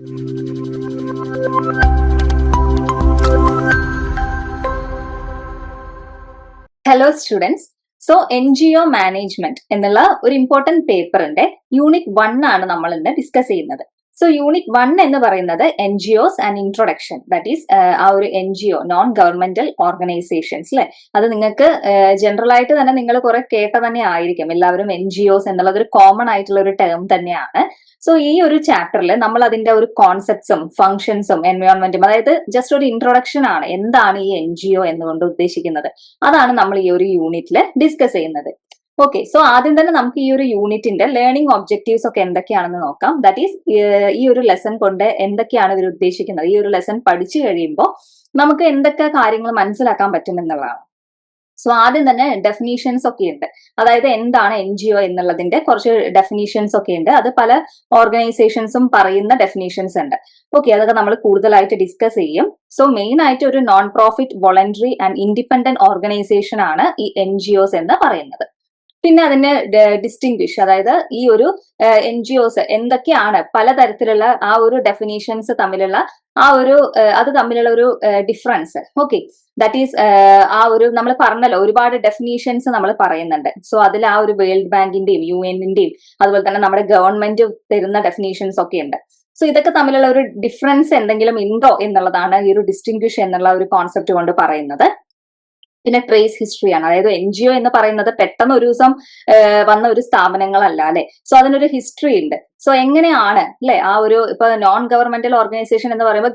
Hello students. So NGO management എന്നുള്ള ഒരു important പേപ്പറിന്റെ യൂണിറ്റ് 1 ആണ് നമ്മൾ ഇന്ന് ഡിസ്കസ് ചെയ്യുന്നത്. സോ യൂണിറ്റ് 1 എന്ന് പറയുന്നത് NGOs and introduction, that is ആ ഒരു NGO നോൺ ഗവൺമെന്റൽ ഓർഗനൈസേഷൻസ് അല്ലെ. അത് നിങ്ങൾക്ക് ജനറൽ ആയിട്ട് തന്നെ നിങ്ങൾ കുറെ കേട്ട തന്നെ ആയിരിക്കും. എല്ലാവരും NGOs എന്നുള്ളത് ഒരു കോമൺ ആയിട്ടുള്ള ഒരു ടേം തന്നെയാണ്. സോ ഈ ഒരു ചാപ്റ്ററിൽ നമ്മൾ അതിന്റെ ഒരു കോൺസെപ്റ്റ്സും ഫംഗ്ഷൻസും എൻവയോൺമെന്റും, അതായത് ജസ്റ്റ് ഒരു ഇൻട്രൊഡക്ഷൻ ആണ് എന്താണ് ഈ NGO എന്നുകൊണ്ട് ഉദ്ദേശിക്കുന്നത്, അതാണ് നമ്മൾ ഈ ഒരു യൂണിറ്റിൽ ഡിസ്കസ് ചെയ്യുന്നത്. ഓക്കെ, സോ ആദ്യം തന്നെ നമുക്ക് ഈ ഒരു യൂണിറ്റിന്റെ ലേണിംഗ് ഒബ്ജക്റ്റീവ്സ് ഒക്കെ എന്തൊക്കെയാണെന്ന് നോക്കാം. ദാറ്റ് ഈസ് ഈ ഒരു ലെസൺ കൊണ്ട് എന്തൊക്കെയാണ് ഇവർ ഉദ്ദേശിക്കുന്നത്, ഈ ഒരു ലെസൺ പഠിച്ചു കഴിയുമ്പോൾ നമുക്ക് എന്തൊക്കെ കാര്യങ്ങൾ മനസ്സിലാക്കാൻ പറ്റുമെന്നുള്ളതാണ്. സോ ആദ്യം തന്നെ ഡെഫിനീഷൻസ് ഒക്കെ ഉണ്ട്. അതായത് എന്താണ് NGO എന്നുള്ളതിന്റെ കുറച്ച് ഡെഫിനീഷൻസ് ഒക്കെ ഉണ്ട്. അത് പല ഓർഗനൈസേഷൻസും പറയുന്ന ഡെഫിനീഷൻസ് ഉണ്ട്. ഓക്കെ, അതൊക്കെ നമ്മൾ കൂടുതലായിട്ട് ഡിസ്കസ് ചെയ്യും. സോ മെയിൻ ആയിട്ട് ഒരു non profit voluntary and independent organisation ആണ് ഈ NGOs എന്ന് പറയുന്നത്. പിന്നെ അതിനെ ഡിസ്റ്റിങ്വിഷ്, അതായത് ഈ ഒരു NGOs എന്തൊക്കെയാണ്, പലതരത്തിലുള്ള ആ ഒരു ഡെഫിനീഷൻസ് തമ്മിലുള്ള ആ ഒരു അത് തമ്മിലുള്ള ഒരു ഡിഫറൻസ്. ഓക്കെ, ദാറ്റ് ഈസ് ആ ഒരു നമ്മൾ പറഞ്ഞല്ലോ ഒരുപാട് ഡെഫിനീഷൻസ് നമ്മൾ പറയുന്നുണ്ട്. സോ അതിൽ ആ ഒരു വേൾഡ് ബാങ്കിന്റെയും UN-ന്റെയും അതുപോലെ തന്നെ നമ്മുടെ ഗവൺമെന്റ് തരുന്ന ഡെഫിനീഷൻസ് ഒക്കെ ഉണ്ട്. സോ ഇതൊക്കെ തമ്മിലുള്ള ഒരു ഡിഫറൻസ് എന്തെങ്കിലും ഉണ്ടോ എന്നുള്ളതാണ് ഈ ഒരു ഡിസ്റ്റിങ്വിഷ് എന്നുള്ള ഒരു കോൺസെപ്റ്റ് കൊണ്ട് പറയുന്നത്. പിന്നെ ട്രേസ് ഹിസ്റ്ററിയാണ്. അതായത് NGO എന്ന് പറയുന്നത് പെട്ടെന്ന് ഒരു ദിവസം വന്ന ഒരു സ്ഥാപനങ്ങളല്ല അല്ലെ. സോ അതിനൊരു ഹിസ്റ്ററി ഉണ്ട്. സോ എങ്ങനെയാണ് അല്ലെ ആ ഒരു ഇപ്പൊ നോൺ ഗവൺമെന്റൽ ഓർഗനൈസേഷൻ എന്ന് പറയുമ്പോൾ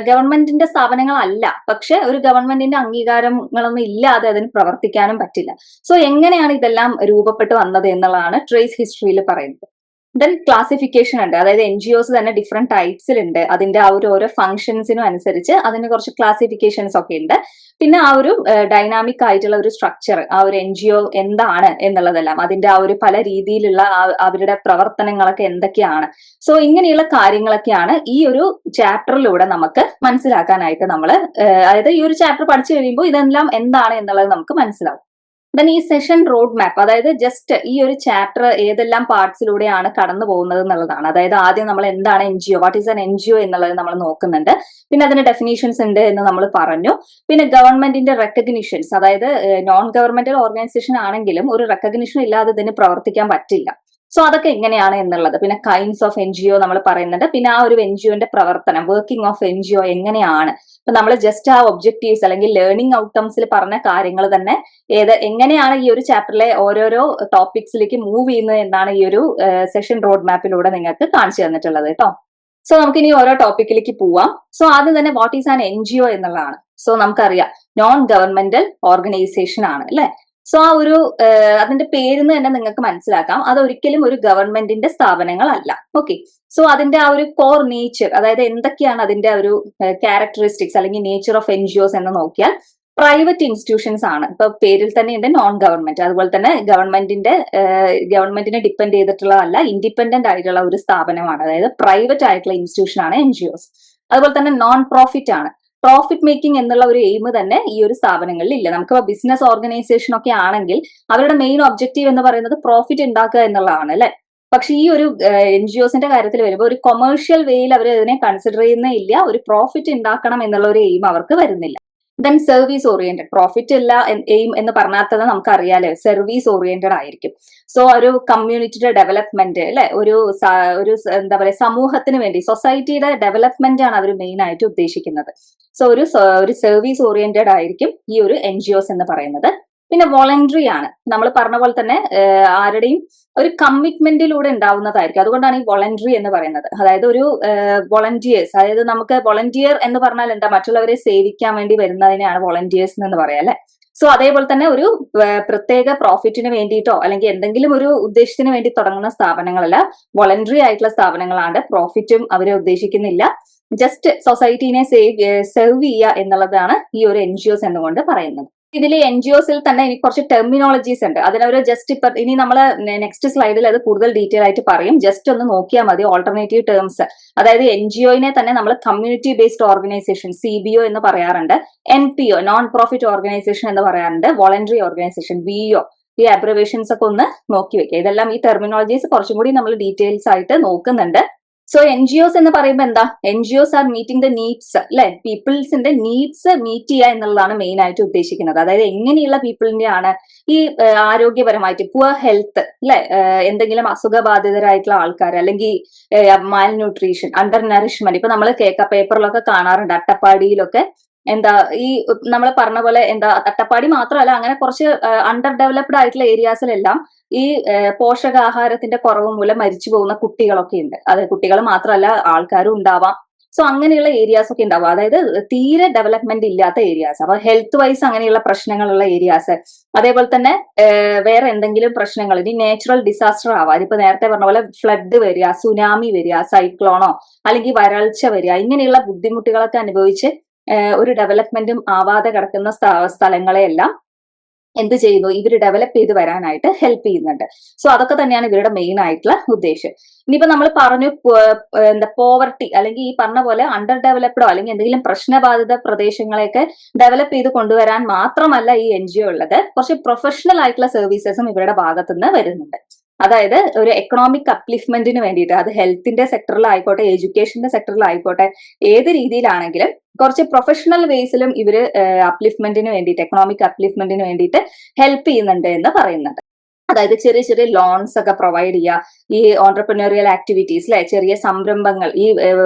ഗവൺമെന്റിന്റെ സ്ഥാപനങ്ങളല്ല, പക്ഷെ ഒരു ഗവൺമെന്റിന്റെ അംഗീകാരങ്ങളൊന്നും ഇല്ലാതെ അതിന് പ്രവർത്തിക്കാനും പറ്റില്ല. സോ എങ്ങനെയാണ് ഇതെല്ലാം രൂപപ്പെട്ടു വന്നത് എന്നുള്ളതാണ് ട്രേസ് ഹിസ്റ്ററിയിൽ പറയുന്നത്. ദെൻ ക്ലാസിഫിക്കേഷൻ ഉണ്ട്. അതായത് NGOs തന്നെ ഡിഫറെന്റ് ടൈപ്സിലുണ്ട്. അതിന്റെ ആ ഒരു ഓരോ ഫംഗ്ഷൻസിനും അനുസരിച്ച് അതിന് കുറച്ച് ക്ലാസിഫിക്കേഷൻസ് ഒക്കെ ഉണ്ട്. പിന്നെ ആ ഒരു ഡൈനാമിക് ആയിട്ടുള്ള ഒരു സ്ട്രക്ചർ, ആ ഒരു NGO എന്താണ് എന്നുള്ളതെല്ലാം, അതിന്റെ ആ ഒരു പല രീതിയിലുള്ള അവരുടെ പ്രവർത്തനങ്ങളൊക്കെ എന്തൊക്കെയാണ്. സോ ഇങ്ങനെയുള്ള കാര്യങ്ങളൊക്കെയാണ് ഈ ഒരു ചാപ്റ്ററിലൂടെ നമുക്ക് മനസ്സിലാക്കാനായിട്ട് നമ്മൾ അതായത് ഈ ഒരു ചാപ്റ്റർ പഠിച്ചു കഴിയുമ്പോൾ ഇതെല്ലാം എന്താണ് എന്നുള്ളത് നമുക്ക് മനസ്സിലാവും. ദെൻ ഈ സെഷൻ റോഡ് മാപ്പ്, അതായത് ജസ്റ്റ് ഈ ഒരു ചാപ്റ്റർ ഏതെല്ലാം പാർട്സിലൂടെയാണ് കടന്നു പോകുന്നത് എന്നുള്ളതാണ്. അതായത് ആദ്യം നമ്മൾ എന്താണ് NGO, what is an NGO എന്നുള്ളത് നമ്മൾ നോക്കുന്നുണ്ട്. പിന്നെ അതിന് ഡെഫിനീഷൻസ് ഉണ്ട് എന്ന് നമ്മൾ പറഞ്ഞു. പിന്നെ ഗവൺമെന്റിന്റെ റെക്കഗ്നിഷൻസ്, അതായത് നോൺ ഗവൺമെന്റൽ ഓർഗനൈസേഷൻ ആണെങ്കിലും ഒരു റെക്കഗ്നിഷൻ ഇല്ലാതെ ഇതിന് പ്രവർത്തിക്കാൻ പറ്റില്ല. സോ അതൊക്കെ എങ്ങനെയാണ് എന്നുള്ളത്. പിന്നെ കൈൻഡ്സ് ഓഫ് NGO നമ്മൾ പറയുന്നുണ്ട്. പിന്നെ ആ ഒരു NGOന്റെ പ്രവർത്തനം, വർക്കിംഗ് ഓഫ് NGO എങ്ങനെയാണ്. ഇപ്പൊ നമ്മൾ ജസ്റ്റ് ആ ഒബ്ജക്റ്റീവ്സ് അല്ലെങ്കിൽ ലേണിംഗ് ഔട്ട്കംസിൽ പറഞ്ഞ കാര്യങ്ങൾ തന്നെ എങ്ങനെയാണ് ഈ ഒരു ചാപ്റ്ററിലെ ഓരോരോ ടോപ്പിക്സിലേക്ക് മൂവ് ചെയ്യുന്നത് എന്നാണ് ഈ ഒരു സെഷൻ റോഡ് മാപ്പിലൂടെ നിങ്ങൾക്ക് കാണിച്ചു തന്നിട്ടുള്ളത് കേട്ടോ. സോ നമുക്ക് ഇനി ഓരോ ടോപ്പിക്കിലേക്ക് പോവാം. സോ ആദ്യം തന്നെ വാട്ട് ഈസ് ആൻ NGO എന്നുള്ളതാണ്. സോ നമുക്കറിയാം നോൺ ഗവൺമെന്റൽ ഓർഗനൈസേഷൻ ആണ് അല്ലെ. സോ ആ ഒരു അതിന്റെ പേരിന്ന് തന്നെ നിങ്ങൾക്ക് മനസ്സിലാക്കാം, അത് ഒരിക്കലും ഒരു ഗവൺമെന്റിന്റെ സ്ഥാപനങ്ങളല്ല. ഓക്കെ, സോ അതിന്റെ ആ ഒരു കോർ നേച്ചർ, അതായത് എന്തൊക്കെയാണ് അതിന്റെ ഒരു ക്യാരക്ടറിസ്റ്റിക്സ് അല്ലെങ്കിൽ നേച്ചർ ഓഫ് NGOs എന്ന് നോക്കിയാൽ പ്രൈവറ്റ് ഇൻസ്റ്റിറ്റ്യൂഷൻസ് ആണ്. ഇപ്പൊ പേരിൽ തന്നെ ഉണ്ട് നോൺ ഗവൺമെന്റ്. അതുപോലെ തന്നെ ഗവൺമെന്റിനെ ഡിപ്പെൻഡ് ചെയ്തിട്ടുള്ളതല്ല, ഇൻഡിപെൻഡന്റ് ആയിട്ടുള്ള ഒരു സ്ഥാപനമാണ്. അതായത് പ്രൈവറ്റ് ആയിട്ടുള്ള ഇൻസ്റ്റിറ്റ്യൂഷൻ ആണ് NGOs. അതുപോലെ തന്നെ നോൺ പ്രോഫിറ്റ് ആണ്. പ്രോഫിറ്റ് മേക്കിംഗ് എന്നുള്ള ഒരു എയിം തന്നെ ഈ ഒരു സ്ഥാപനങ്ങളിൽ ഇല്ല. നമുക്ക് ബിസിനസ് ഓർഗനൈസേഷൻ ഒക്കെ ആണെങ്കിൽ അവരുടെ മെയിൻ ഒബ്ജക്റ്റീവ് എന്ന് പറയുന്നത് പ്രോഫിറ്റ് ഉണ്ടാക്കുക എന്നുള്ളതാണ് അല്ലെ. പക്ഷെ ഈ ഒരു NGOsന്റെ കാര്യത്തിൽ വരുമ്പോൾ ഒരു കൊമേഴ്ഷ്യൽ വേയിൽ അവർ ഇതിനെ കൺസിഡർ ചെയ്യുന്നേ ഇല്ല. ഒരു പ്രോഫിറ്റ് ഉണ്ടാക്കണം എന്നുള്ള ഒരു എയിം അവർക്ക് വരുന്നില്ല. ദെൻ സർവീസ് ഓറിയന്റഡ്, പ്രോഫിറ്റ് അല്ല എയിം എന്ന് പറഞ്ഞാൽ തന്നെ നമുക്കറിയാലോ സർവീസ് ഓറിയന്റഡ് ആയിരിക്കും. സോ ഒരു കമ്മ്യൂണിറ്റിയുടെ ഡെവലപ്മെന്റ് അല്ലെ, ഒരു എന്താ പറയുക സമൂഹത്തിന് വേണ്ടി സൊസൈറ്റിയുടെ ഡെവലപ്മെന്റ് ആണ് അവർ മെയിൻ ആയിട്ട് ഉദ്ദേശിക്കുന്നത്. സോ ഒരു സർവീസ് ഓറിയന്റഡ് ആയിരിക്കും ഈ ഒരു NGOs എന്ന് പറയുന്നത്. പിന്നെ വോളണ്ടറി ആണ്. നമ്മൾ പറഞ്ഞ പോലെ തന്നെ ആരുടെയും ഒരു കമ്മിറ്റ്മെന്റിലൂടെ ഉണ്ടാവുന്നതായിരിക്കും. അതുകൊണ്ടാണ് ഈ വോളണ്ടറി എന്ന് പറയുന്നത്. അതായത് ഒരു വോളണ്ടിയേഴ്സ്, അതായത് നമുക്ക് വോളണ്ടിയർ എന്ന് പറഞ്ഞാൽ എന്താ, മറ്റുള്ളവരെ സേവിക്കാൻ വേണ്ടി വരുന്നതിനെയാണ് വോളണ്ടിയേഴ്സ് എന്ന് പറയാം അല്ലെ. സോ അതേപോലെ തന്നെ ഒരു പ്രത്യേക പ്രോഫിറ്റിന് വേണ്ടിയിട്ടോ അല്ലെങ്കിൽ എന്തെങ്കിലും ഒരു ഉദ്ദേശത്തിന് വേണ്ടി തുടങ്ങുന്ന സ്ഥാപനങ്ങളല്ല, വോളണ്ടറി ആയിട്ടുള്ള സ്ഥാപനങ്ങളാണ്. പ്രോഫിറ്റും അവരെ ഉദ്ദേശിക്കുന്നില്ല, ജസ്റ്റ് സൊസൈറ്റീനെ സെർവ് ചെയ്യുക എന്നുള്ളതാണ് ഈ ഒരു NGOs എന്നുകൊണ്ട് പറയുന്നത്. ഇതിൽ NGOsൽ തന്നെ ഇനി കുറച്ച് ടെർമിനോളജീസ് ഉണ്ട്. അതിനൊരു ജസ്റ്റ് ഇപ്പൊ ഇനി നമ്മൾ നെക്സ്റ്റ് സ്ലൈഡിൽ അത് കൂടുതൽ ഡീറ്റെയിൽ ആയിട്ട് പറയും. ജസ്റ്റ് ഒന്ന് നോക്കിയാൽ മതി ഓൾട്ടർനേറ്റീവ് ടേംസ്. അതായത് NGOനെ തന്നെ നമ്മൾ കമ്മ്യൂണിറ്റി ബേസ്ഡ് ഓർഗനൈസേഷൻ CBO എന്ന് പറയാറുണ്ട്, NPO നോൺ പ്രോഫിറ്റ് ഓർഗനൈസേഷൻ എന്ന് പറയാറുണ്ട്, വോളണ്ടറി ഓർഗനൈസേഷൻ VO. ഈ അബ്രിവേഷൻസ് ഒക്കെ ഒന്ന് നോക്കി വെക്കുക. ഇതെല്ലാം ഈ ടെർമിനോളജീസ് കുറച്ചും കൂടി നമ്മൾ ഡീറ്റെയിൽസ് ആയിട്ട് നോക്കുന്നുണ്ട്. സോ എൻ ജി ഒസ് എന്ന് പറയുമ്പോൾ എന്താ, N G Os are meeting the needs അല്ലെ, പീപ്പിൾസിന്റെ നീഡ്സ് മീറ്റ് ചെയ്യുക എന്നുള്ളതാണ് മെയിൻ ആയിട്ട് ഉദ്ദേശിക്കുന്നത്. അതായത് എങ്ങനെയുള്ള പീപ്പിളിന്റെ ആണ് ഈ ആരോഗ്യപരമായിട്ട് പുവർ ഹെൽത്ത് അല്ലെ, എന്തെങ്കിലും അസുഖബാധിതരായിട്ടുള്ള ആൾക്കാർ, അല്ലെങ്കിൽ മാൽ ന്യൂട്രീഷൻ, അണ്ടർ നറിഷ്മെന്റ്. ഇപ്പൊ നമ്മൾ പേപ്പറിലൊക്കെ കാണാറുണ്ട്, അട്ടപ്പാടിയിലൊക്കെ എന്താ ഈ നമ്മൾ പറഞ്ഞ പോലെ എന്താ, അട്ടപ്പാടി മാത്രമല്ല, അങ്ങനെ കുറച്ച് അണ്ടർ ഡെവലപ്ഡ് ആയിട്ടുള്ള ഏരിയാസിലെല്ലാം ഈ പോഷകാഹാരത്തിന്റെ കുറവ് മൂലം മരിച്ചു പോകുന്ന കുട്ടികളൊക്കെ ഉണ്ട്. അത് കുട്ടികൾ മാത്രമല്ല, ആൾക്കാരും ഉണ്ടാവാം. സോ അങ്ങനെയുള്ള ഏരിയാസ് ഒക്കെ ഉണ്ടാവും, അതായത് തീരെ ഡെവലപ്മെന്റ് ഇല്ലാത്ത ഏരിയാസ്. അപ്പൊ ഹെൽത്ത് വൈസ് അങ്ങനെയുള്ള പ്രശ്നങ്ങളുള്ള ഏരിയാസ്, അതേപോലെ തന്നെ വേറെ എന്തെങ്കിലും പ്രശ്നങ്ങൾ, ഇനി നാച്ചുറൽ ഡിസാസ്റ്റർ ആവാം. ഇപ്പൊ നേരത്തെ പറഞ്ഞ പോലെ ഫ്ലഡ് വരിക, സുനാമി വരിക, സൈക്ലോണോ അല്ലെങ്കിൽ വരൾച്ച വരിക, ഇങ്ങനെയുള്ള ബുദ്ധിമുട്ടുകളൊക്കെ അനുഭവിച്ച് ഒരു ഡെവലപ്മെന്റും ആവാതെ കിടക്കുന്ന സ്ഥലങ്ങളെയെല്ലാം എന്ത് ചെയ്യുന്നു, ഇവർ ഡെവലപ്പ് ചെയ്ത് വരാനായിട്ട് ഹെൽപ്പ് ചെയ്യുന്നുണ്ട്. സോ അതൊക്കെ തന്നെയാണ് ഇവരുടെ മെയിൻ ആയിട്ടുള്ള ഉദ്ദേശം. ഇനിയിപ്പോ നമ്മൾ പറഞ്ഞു എന്താ പോവർട്ടി, അല്ലെങ്കിൽ ഈ പറഞ്ഞ പോലെ അണ്ടർ ഡെവലപ്ഡോ അല്ലെങ്കിൽ എന്തെങ്കിലും പ്രശ്നബാധിത പ്രദേശങ്ങളെയൊക്കെ ഡെവലപ്പ് ചെയ്ത് കൊണ്ടുവരാൻ മാത്രമല്ല ഈ എൻ ജി ഒ ഉള്ളത്, കുറച്ച് പ്രൊഫഷണൽ ആയിട്ടുള്ള സർവീസസും ഇവരുടെ ഭാഗത്തുനിന്ന് വരുന്നുണ്ട്. അതായത് ഒരു എക്കണോമിക് അപ്ലിഫ്റ്റ്മെന്റിന് വേണ്ടിയിട്ട്, അത് ഹെൽത്തിന്റെ സെക്ടറിലായിക്കോട്ടെ, എഡ്യൂക്കേഷന്റെ സെക്ടറിലായിക്കോട്ടെ, ഏത് രീതിയിലാണെങ്കിലും കുറച്ച് പ്രൊഫഷണൽ വേസിലും ഇവര് അപ്ലിഫ്റ്റ്മെന്റിന് വേണ്ടിയിട്ട്, എക്കണോമിക് അപ്ലിഫ്റ്റ്മെന്റിന് വേണ്ടിയിട്ട് ഹെൽപ്പ് ചെയ്യുന്നുണ്ട് എന്ന് പറയുന്നുണ്ട്. അതായത് ചെറിയ ചെറിയ ലോൺസ് ഒക്കെ പ്രൊവൈഡ് ചെയ്യുക, ഈ ഓൺടർപ്രണറിയൽ ആക്ടിവിറ്റീസ് അല്ലെ, ചെറിയ സംരംഭങ്ങൾ, ഈ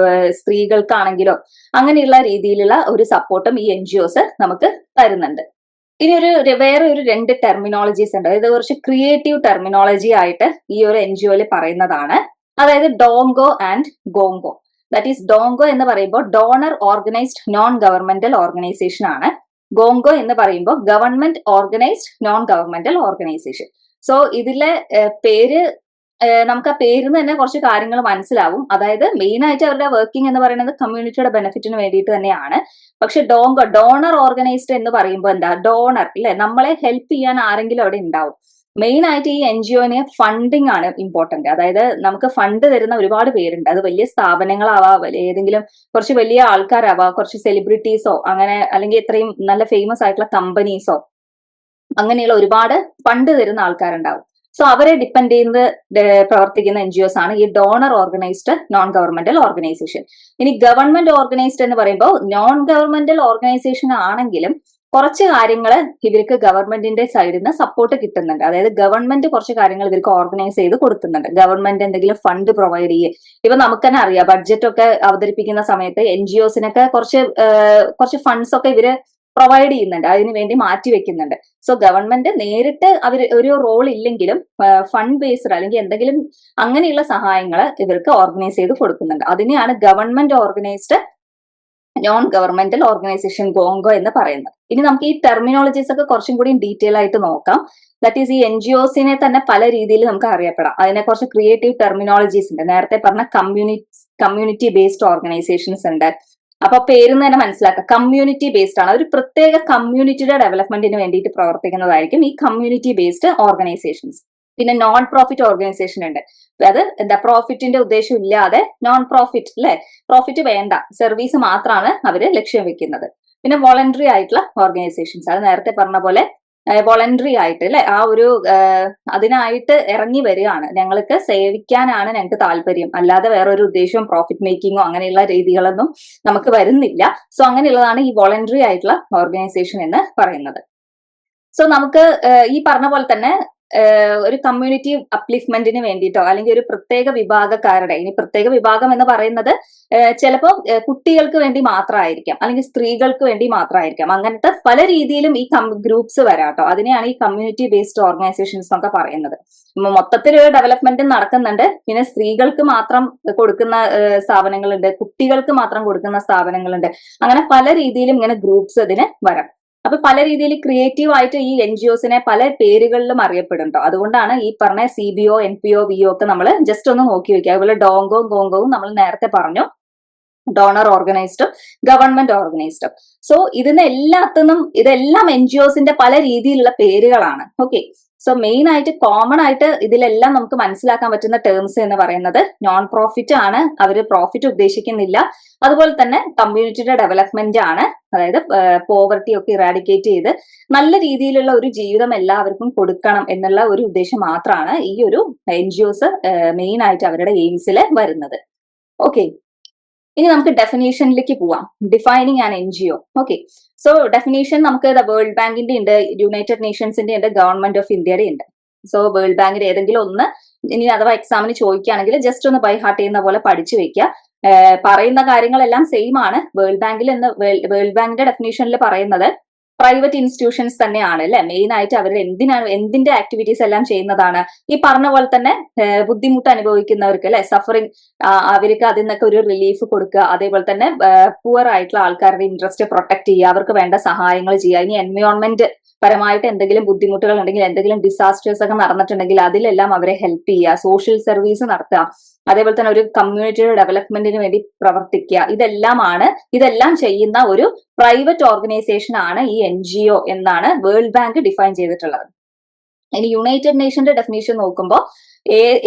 സ്ത്രീകൾക്കാണെങ്കിലോ അങ്ങനെയുള്ള രീതിയിലുള്ള ഒരു സപ്പോർട്ടും ഈ എൻ ജി ഒസ് നമുക്ക് തരുന്നുണ്ട്. ഇനി വേറെ ഒരു രണ്ട് ടെർമിനോളജീസ് ഉണ്ട്, അതായത് കുറച്ച് ക്രിയേറ്റീവ് ടെർമിനോളജി ആയിട്ട് ഈ ഒരു എൻ ജി ഒയിൽ പറയുന്നതാണ്. അതായത് ഡോങ്കോ ആൻഡ് ഗോങ്കോ. ദാറ്റ് ഈസ് ഡോങ്കോ എന്ന് പറയുമ്പോൾ donor organised non governmental organisation ആണ്. ഗോങ്കോ എന്ന് പറയുമ്പോൾ government organised non governmental organisation. So ഇതിലെ പേര് നമുക്ക് ആ പേരിൽ നിന്ന് തന്നെ കുറച്ച് കാര്യങ്ങൾ മനസ്സിലാവും. അതായത് മെയിൻ ആയിട്ട് അവരുടെ വർക്കിംഗ് എന്ന് പറയുന്നത് കമ്മ്യൂണിറ്റിയുടെ ബെനിഫിറ്റിന് വേണ്ടിയിട്ട് തന്നെയാണ്. പക്ഷെ ഡോണർ ഓർഗനൈസ്ഡ് എന്ന് പറയുമ്പോൾ എന്താ, ഡോണർ അല്ലെ, നമ്മളെ ഹെൽപ്പ് ചെയ്യാൻ ആരെങ്കിലും അവിടെ ഉണ്ടാവും. മെയിൻ ആയിട്ട് ഈ എൻ ജി ഒന് ഫണ്ടിങ് ആണ് ഇമ്പോർട്ടന്റ്. അതായത് നമുക്ക് ഫണ്ട് തരുന്ന ഒരുപാട് പേരുണ്ട്. അത് വലിയ സ്ഥാപനങ്ങളാവാം, ഏതെങ്കിലും കുറച്ച് വലിയ ആൾക്കാരാവാം, കുറച്ച് സെലിബ്രിറ്റീസോ അങ്ങനെ, അല്ലെങ്കിൽ ഇത്രയും നല്ല ഫേമസ് ആയിട്ടുള്ള കമ്പനീസോ, അങ്ങനെയുള്ള ഒരുപാട് ഫണ്ട് തരുന്ന ആൾക്കാരുണ്ടാവും. സോ അവരെ ഡിപ്പെൻഡ് ചെയ്യുന്നത് പ്രവർത്തിക്കുന്ന എൻ ജി ഒസ് ആണ് ഈ donor organised non governmental organisation. ഇനി ഗവൺമെന്റ് ഓർഗനൈസ്ഡ് എന്ന് പറയുമ്പോൾ നോൺ ഗവൺമെന്റൽ ഓർഗനൈസേഷൻ ആണെങ്കിലും കുറച്ച് കാര്യങ്ങൾ ഇവർക്ക് ഗവൺമെന്റിന്റെ സൈഡിൽ നിന്ന് സപ്പോർട്ട് കിട്ടുന്നുണ്ട്. അതായത് ഗവൺമെന്റ് കുറച്ച് കാര്യങ്ങൾ ഇവർക്ക് ഓർഗനൈസ് ചെയ്ത് കൊടുക്കുന്നുണ്ട്. ഗവൺമെന്റ് എന്തെങ്കിലും ഫണ്ട് പ്രൊവൈഡ് ചെയ്യേ, ഇപ്പൊ നമുക്ക് തന്നെ അറിയാം, ബഡ്ജറ്റ് ഒക്കെ അവതരിപ്പിക്കുന്ന സമയത്ത് എൻ ജി ഒസിനൊക്കെ കുറച്ച് ഫണ്ട്സ് ഒക്കെ ഇവര് പ്രൊവൈഡ് ചെയ്യുന്നുണ്ട്, അതിനു വേണ്ടി മാറ്റി വെക്കുന്നുണ്ട്. സോ ഗവൺമെന്റ് നേരിട്ട് അവർ ഒരു റോൾ ഇല്ലെങ്കിലും ഫണ്ട് ബേസ്ഡ് അല്ലെങ്കിൽ എന്തെങ്കിലും അങ്ങനെയുള്ള സഹായങ്ങൾ ഇവർക്ക് ഓർഗനൈസ് ചെയ്ത് കൊടുക്കുന്നുണ്ട്. അതിനെയാണ് government organised non governmental organisation ഗോങ്കോ എന്ന് പറയുന്നത്. ഇനി നമുക്ക് ഈ ടെർമിനോളജീസ് ഒക്കെ കുറച്ചും കൂടി ഡീറ്റെയിൽ ആയിട്ട് നോക്കാം. ദാറ്റ് ഈസ് ഈ എൻ ജി ഒസിനെ തന്നെ പല രീതിയിൽ നമുക്ക് അറിയപ്പെടാം. അതിനെ കുറച്ച് ക്രിയേറ്റീവ് ടെർമിനോളജീസ് ഉണ്ട്. നേരത്തെ പറഞ്ഞ കമ്മ്യൂണിറ്റി ബേസ്ഡ് ഓർഗനൈസേഷൻസ് ഉണ്ട്. അപ്പൊ പേരിൽ തന്നെ മനസ്സിലാക്കുക, കമ്മ്യൂണിറ്റി ബേസ്ഡ് ആണ്. ഒരു പ്രത്യേക കമ്മ്യൂണിറ്റിയുടെ ഡെവലപ്മെന്റിന് വേണ്ടിയിട്ട് പ്രവർത്തിക്കുന്നതായിരിക്കും ഈ കമ്മ്യൂണിറ്റി ബേസ്ഡ് ഓർഗനൈസേഷൻസ്. പിന്നെ നോൺ പ്രോഫിറ്റ് ഓർഗനൈസേഷൻ ഉണ്ട്. അത് എന്താ, പ്രോഫിറ്റിന്റെ ഉദ്ദേശം ഇല്ലാതെ നോൺ പ്രോഫിറ്റ് അല്ലെ, പ്രോഫിറ്റ് വേണ്ട, സർവീസ് മാത്രമാണ് അവര് ലക്ഷ്യം വെക്കുന്നത്. പിന്നെ വോളണ്ടറി ആയിട്ടുള്ള ഓർഗനൈസേഷൻസ്, അത് നേരത്തെ പറഞ്ഞ പോലെ വോളണ്ടറി ആയിട്ട് അല്ലെ, ആ ഒരു അതിനായിട്ട് ഇറങ്ങി വരികയാണ്, ഞങ്ങൾക്ക് സേവിക്കാനാണ് ഞങ്ങൾക്ക് താല്പര്യം, അല്ലാതെ വേറൊരു ഉദ്ദേശവും പ്രോഫിറ്റ് മേക്കിങ്ങോ അങ്ങനെയുള്ള രീതികളൊന്നും നമുക്ക് വരുന്നില്ല. സോ അങ്ങനെയുള്ളതാണ് ഈ വോളണ്ടറി ആയിട്ടുള്ള ഓർഗനൈസേഷൻ എന്ന് പറയുന്നത്. സോ നമുക്ക് ഈ പറഞ്ഞ പോലെ തന്നെ ഒരു കമ്മ്യൂണിറ്റി അപ്ലിഫ്റ്റ്മെന്റിന് വേണ്ടിയിട്ടോ അല്ലെങ്കിൽ ഒരു പ്രത്യേക വിഭാഗക്കാരുടെ, ഇനി പ്രത്യേക വിഭാഗം എന്ന് പറയുന്നത് ചിലപ്പോൾ കുട്ടികൾക്ക് വേണ്ടി മാത്രമായിരിക്കാം, അല്ലെങ്കിൽ സ്ത്രീകൾക്ക് വേണ്ടി മാത്രമായിരിക്കാം. അങ്ങനത്തെ പല രീതിയിലും ഈ ഗ്രൂപ്പ്സ് വരാട്ടോ. അതിനെയാണ് ഈ കമ്മ്യൂണിറ്റി ബേസ്ഡ് ഓർഗനൈസേഷൻസ് എന്നൊക്കെ പറയുന്നത്. മൊത്തത്തിൽ ഒരു ഡെവലപ്മെന്റ് നടക്കുന്നുണ്ട്. പിന്നെ സ്ത്രീകൾക്ക് മാത്രം കൊടുക്കുന്ന സ്ഥാപനങ്ങളുണ്ട്, കുട്ടികൾക്ക് മാത്രം കൊടുക്കുന്ന സ്ഥാപനങ്ങളുണ്ട്. അങ്ങനെ പല രീതിയിലും ഇങ്ങനെ ഗ്രൂപ്പ്സ് ഇതിന് വരാം. അപ്പൊ പല രീതിയിൽ ക്രിയേറ്റീവ് ആയിട്ട് ഈ എൻ ജി ഒസിനെ പല പേരുകളിലും അറിയപ്പെടുന്നുണ്ടോ. അതുകൊണ്ടാണ് ഈ പറഞ്ഞ CBO, NPO, VO ഒക്കെ നമ്മൾ ജസ്റ്റ് ഒന്ന് നോക്കി വെക്കുക. അതുപോലെ ഡോങ്കോവും ഗോങ്കോവും നമ്മൾ നേരത്തെ പറഞ്ഞു, ഡോണർ ഓർഗനൈസ്ഡും ഗവൺമെന്റ് ഓർഗനൈസ്ഡും. സോ ഇതെല്ലാം എൻ ജി ഒസിന്റെ പല രീതിയിലുള്ള പേരുകളാണ്. ഓക്കെ, സോ മെയിൻ ആയിട്ട് കോമൺ ആയിട്ട് ഇതിലെല്ലാം നമുക്ക് മനസ്സിലാക്കാൻ പറ്റുന്ന ടേംസ് എന്ന് പറയുന്നത് നോൺ പ്രോഫിറ്റ് ആണ്, അവര് പ്രോഫിറ്റ് ഉദ്ദേശിക്കുന്നില്ല. അതുപോലെ തന്നെ കമ്മ്യൂണിറ്റിയുടെ ഡെവലപ്മെന്റ് ആണ്, അതായത് പോവർട്ടി ഒക്കെ ഇറാഡിക്കേറ്റ് ചെയ്ത് നല്ല രീതിയിലുള്ള ഒരു ജീവിതം എല്ലാവർക്കും കൊടുക്കണം എന്നുള്ള ഒരു ഉദ്ദേശം മാത്രമാണ് ഈ ഒരു എൻ ജി ഒസ് മെയിൻ ആയിട്ട് അവരുടെ എയിംസിൽ വരുന്നത്. ഓക്കെ, ഇനി നമുക്ക് ഡെഫിനേഷനിലേക്ക് പോവാം. Defining an NGO. Okay, so definition നമുക്ക് വേൾഡ് ബാങ്കിന്റെ ഉണ്ട്, യുണൈറ്റഡ് നേഷൻസിന്റെ ഉണ്ട്, ഗവൺമെന്റ് ഓഫ് ഇന്ത്യയുടെ ഉണ്ട്. സോ വേൾഡ് ബാങ്കിന്റെ ഏതെങ്കിലും ഒന്ന് ഇനി അഥവാ എക്സാമിന് ചോദിക്കുകയാണെങ്കിൽ ജസ്റ്റ് ഒന്ന് ബൈ ഹാർട്ട് ചെയ്യുന്ന പോലെ പഠിച്ചു വെക്കുക. പറയുന്ന കാര്യങ്ങളെല്ലാം സെയിം ആണ്. വേൾഡ് ബാങ്കിന്റെ ഡെഫിനേഷനിൽ പറയുന്നത് പ്രൈവറ്റ് ഇൻസ്റ്റിറ്റ്യൂഷൻസ് തന്നെയാണ് അല്ലെ, മെയിൻ ആയിട്ട് അവർ എന്തിന്റെ ആക്ടിവിറ്റീസ് എല്ലാം ചെയ്യുന്നതാണ്. ഈ പറഞ്ഞ പോലെ തന്നെ ബുദ്ധിമുട്ട് അനുഭവിക്കുന്നവർക്ക് അല്ലെ, സഫറിങ്, അവർക്ക് അതിൽ നിന്നൊക്കെ ഒരു റിലീഫ് കൊടുക്കുക. അതേപോലെ തന്നെ പുവർ ആയിട്ടുള്ള ആൾക്കാരുടെ ഇൻട്രസ്റ്റ് പ്രൊട്ടക്ട് ചെയ്യുക, അവർക്ക് വേണ്ട സഹായങ്ങൾ ചെയ്യുക. ഇനി എൻവയോൺമെന്റ് പരമായിട്ട് എന്തെങ്കിലും ബുദ്ധിമുട്ടുകൾ ഉണ്ടെങ്കിൽ, എന്തെങ്കിലും ഡിസാസ്റ്റേഴ്സ് ഒക്കെ നടന്നിട്ടുണ്ടെങ്കിൽ അതിലെല്ലാം അവരെ ഹെൽപ്പ് ചെയ്യുക, സോഷ്യൽ സർവീസ് നടത്തുക, അതേപോലെ തന്നെ ഒരു കമ്മ്യൂണിറ്റിയുടെ ഡെവലപ്മെന്റിന് വേണ്ടി പ്രവർത്തിക്കുക. ഇതെല്ലാം ചെയ്യുന്ന ഒരു പ്രൈവറ്റ് ഓർഗനൈസേഷൻ ആണ് ഈ NGO എന്നാണ് വേൾഡ് ബാങ്ക് ഡിഫൈൻ ചെയ്തിട്ടുള്ളത്. ഇനി യുണൈറ്റഡ് നേഷന്റെ ഡെഫിനേഷൻ നോക്കുമ്പോൾ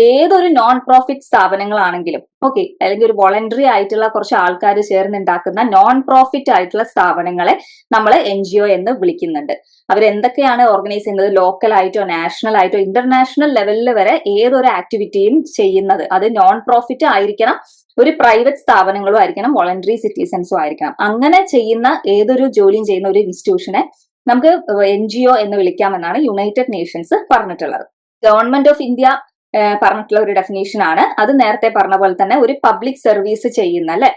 ഏതൊരു നോൺ പ്രോഫിറ്റ് സ്ഥാപനങ്ങളാണെങ്കിലും ഓക്കെ, അല്ലെങ്കിൽ ഒരു വോളണ്ടറി ആയിട്ടുള്ള കുറച്ച് ആൾക്കാർ ചേർന്നുണ്ടാക്കുന്ന നോൺ പ്രോഫിറ്റ് ആയിട്ടുള്ള സ്ഥാപനങ്ങളെ നമ്മൾ NGO എന്ന് വിളിക്കുന്നുണ്ട്. അവരെന്തൊക്കെയാണ് ഓർഗനൈസ് ചെയ്യുന്നത്? ലോക്കൽ ആയിട്ടോ നാഷണൽ ആയിട്ടോ ഇന്റർനാഷണൽ ലെവലിൽ വരെ ഏതൊരു ആക്ടിവിറ്റിയും ചെയ്യുന്നത് അത് നോൺ പ്രോഫിറ്റ് ആയിരിക്കണം, ഒരു പ്രൈവറ്റ് സ്ഥാപനങ്ങളും ആയിരിക്കണം, വോളണ്ടറി സിറ്റിസൺസും ആയിരിക്കണം. അങ്ങനെ ചെയ്യുന്ന ഏതൊരു ജോലിയും ചെയ്യുന്ന ഒരു ഇൻസ്റ്റിറ്റ്യൂഷനെ നമുക്ക് NGO എന്ന് വിളിക്കാമെന്നാണ് യുണൈറ്റഡ് നേഷൻസ് പറഞ്ഞിട്ടുള്ളത്. ഗവൺമെന്റ് ഓഫ് ഇന്ത്യ പറഞ്ഞിട്ടുള്ള ഒരു ഡെഫിനേഷൻ ആണ്. അത് നേരത്തെ പറഞ്ഞ പോലെ തന്നെ ഒരു പബ്ലിക് സർവീസ് ചെയ്യുന്ന അല്ലെ,